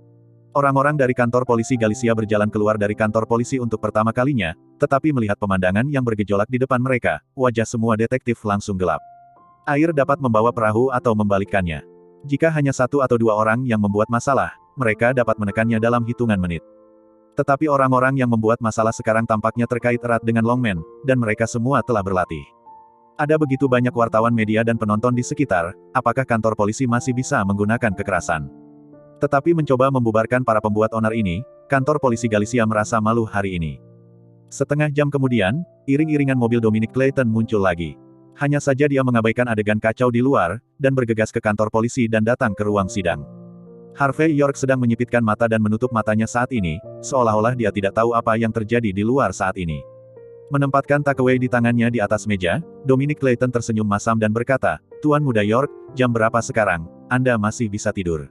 Orang-orang dari kantor polisi Galicia berjalan keluar dari kantor polisi untuk pertama kalinya, tetapi melihat pemandangan yang bergejolak di depan mereka, wajah semua detektif langsung gelap. Air dapat membawa perahu atau membalikkannya. Jika hanya satu atau dua orang yang membuat masalah, mereka dapat menekannya dalam hitungan menit. Tetapi orang-orang yang membuat masalah sekarang tampaknya terkait erat dengan Longman, dan mereka semua telah berlatih. Ada begitu banyak wartawan media dan penonton di sekitar, apakah kantor polisi masih bisa menggunakan kekerasan? Tetapi mencoba membubarkan para pembuat onar ini, kantor polisi Galicia merasa malu hari ini. Setengah jam kemudian, iring-iringan mobil Dominic Clayton muncul lagi. Hanya saja dia mengabaikan adegan kacau di luar, dan bergegas ke kantor polisi dan datang ke ruang sidang. Harvey York sedang menyipitkan mata dan menutup matanya saat ini, seolah-olah dia tidak tahu apa yang terjadi di luar saat ini. Menempatkan takeaway di tangannya di atas meja, Dominic Clayton tersenyum masam dan berkata, Tuan Muda York, jam berapa sekarang? Anda masih bisa tidur.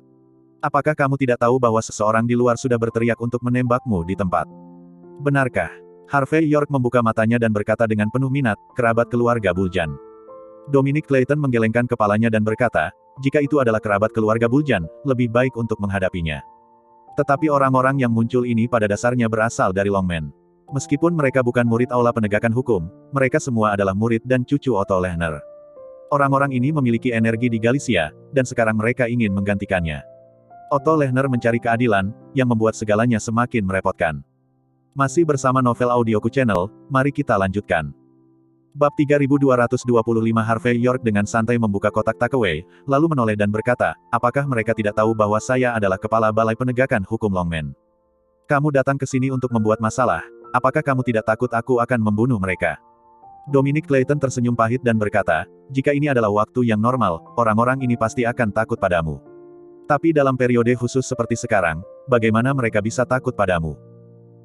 Apakah kamu tidak tahu bahwa seseorang di luar sudah berteriak untuk menembakmu di tempat? Benarkah? Harvey York membuka matanya dan berkata dengan penuh minat, kerabat keluarga Buljan. Dominic Clayton menggelengkan kepalanya dan berkata, jika itu adalah kerabat keluarga Buljan, lebih baik untuk menghadapinya. Tetapi orang-orang yang muncul ini pada dasarnya berasal dari Longman. Meskipun mereka bukan murid aula penegakan hukum, mereka semua adalah murid dan cucu Otto Lehner. Orang-orang ini memiliki energi di Galicia, dan sekarang mereka ingin menggantikannya. Otto Lehner mencari keadilan, yang membuat segalanya semakin merepotkan. Masih bersama Novel Audioku Channel, mari kita lanjutkan. Bab 3225 Harvey York dengan santai membuka kotak takeaway, lalu menoleh dan berkata, apakah mereka tidak tahu bahwa saya adalah kepala balai penegakan hukum Longman? Kamu datang ke sini untuk membuat masalah, apakah kamu tidak takut aku akan membunuh mereka? Dominic Clayton tersenyum pahit dan berkata, jika ini adalah waktu yang normal, orang-orang ini pasti akan takut padamu. Tapi dalam periode khusus seperti sekarang, bagaimana mereka bisa takut padamu?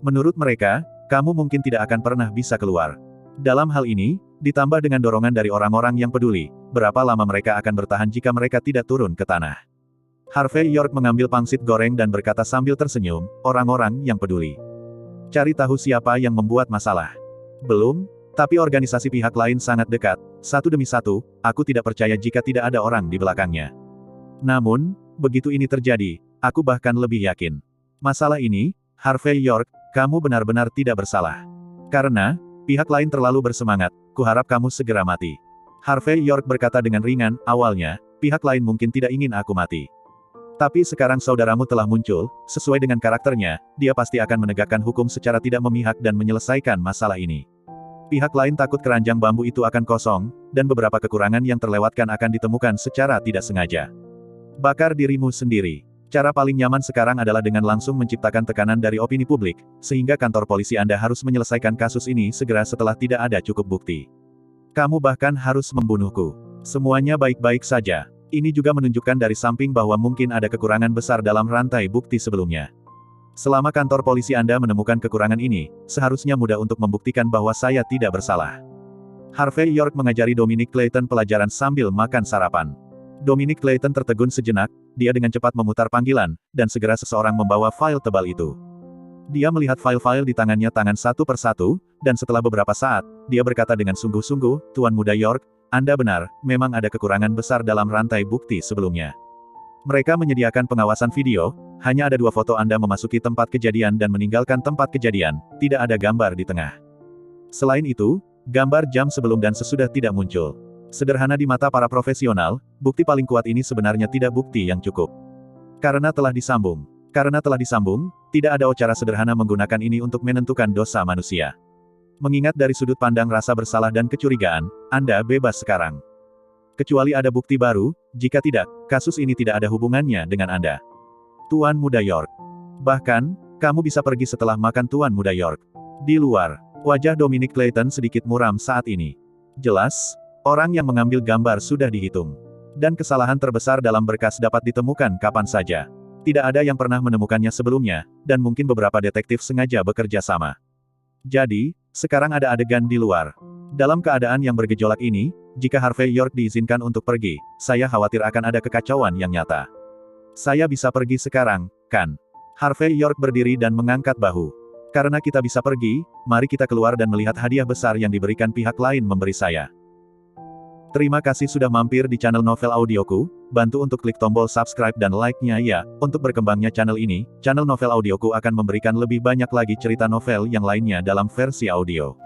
Menurut mereka, kamu mungkin tidak akan pernah bisa keluar. Dalam hal ini, ditambah dengan dorongan dari orang-orang yang peduli, berapa lama mereka akan bertahan jika mereka tidak turun ke tanah? Harvey York mengambil pangsit goreng dan berkata sambil tersenyum, orang-orang yang peduli. Cari tahu siapa yang membuat masalah. Belum, tapi organisasi pihak lain sangat dekat, satu demi satu, aku tidak percaya jika tidak ada orang di belakangnya. Namun, begitu ini terjadi, aku bahkan lebih yakin. Masalah ini, Harvey York, kamu benar-benar tidak bersalah. Karena, pihak lain terlalu bersemangat, kuharap kamu segera mati. Harvey York berkata dengan ringan, awalnya, pihak lain mungkin tidak ingin aku mati. Tapi sekarang saudaramu telah muncul, sesuai dengan karakternya, dia pasti akan menegakkan hukum secara tidak memihak dan menyelesaikan masalah ini. Pihak lain takut keranjang bambu itu akan kosong, dan beberapa kekurangan yang terlewatkan akan ditemukan secara tidak sengaja. Bakar dirimu sendiri. Cara paling nyaman sekarang adalah dengan langsung menciptakan tekanan dari opini publik, sehingga kantor polisi Anda harus menyelesaikan kasus ini segera setelah tidak ada cukup bukti. Kamu bahkan harus membunuhku. Semuanya baik-baik saja. Ini juga menunjukkan dari samping bahwa mungkin ada kekurangan besar dalam rantai bukti sebelumnya. Selama kantor polisi Anda menemukan kekurangan ini, seharusnya mudah untuk membuktikan bahwa saya tidak bersalah. Harvey York mengajari Dominic Clayton pelajaran sambil makan sarapan. Dominic Clayton tertegun sejenak, dia dengan cepat memutar panggilan, dan segera seseorang membawa file tebal itu. Dia melihat file-file di tangannya satu persatu, dan setelah beberapa saat, dia berkata dengan sungguh-sungguh, Tuan Muda York, Anda benar, memang ada kekurangan besar dalam rantai bukti sebelumnya. Mereka menyediakan pengawasan video, hanya ada 2 foto Anda memasuki tempat kejadian dan meninggalkan tempat kejadian, tidak ada gambar di tengah. Selain itu, gambar jam sebelum dan sesudah tidak muncul. Sederhana di mata para profesional, bukti paling kuat ini sebenarnya tidak bukti yang cukup. Karena telah disambung. Tidak ada cara sederhana menggunakan ini untuk menentukan dosa manusia. Mengingat dari sudut pandang rasa bersalah dan kecurigaan, Anda bebas sekarang. Kecuali ada bukti baru, jika tidak, kasus ini tidak ada hubungannya dengan Anda. Tuan Muda York. Bahkan, kamu bisa pergi setelah makan Tuan Muda York. Di luar, wajah Dominic Clayton sedikit muram saat ini. Jelas, orang yang mengambil gambar sudah dihitung. Dan kesalahan terbesar dalam berkas dapat ditemukan kapan saja. Tidak ada yang pernah menemukannya sebelumnya, dan mungkin beberapa detektif sengaja bekerja sama. Jadi, sekarang ada adegan di luar. Dalam keadaan yang bergejolak ini, jika Harvey York diizinkan untuk pergi, saya khawatir akan ada kekacauan yang nyata. Saya bisa pergi sekarang, kan? Harvey York berdiri dan mengangkat bahu. Karena kita bisa pergi, mari kita keluar dan melihat hadiah besar yang diberikan pihak lain memberi saya. Terima kasih sudah mampir di channel Novel Audioku, bantu untuk klik tombol subscribe dan like-nya ya. Untuk berkembangnya channel ini, channel Novel Audioku akan memberikan lebih banyak lagi cerita novel yang lainnya dalam versi audio.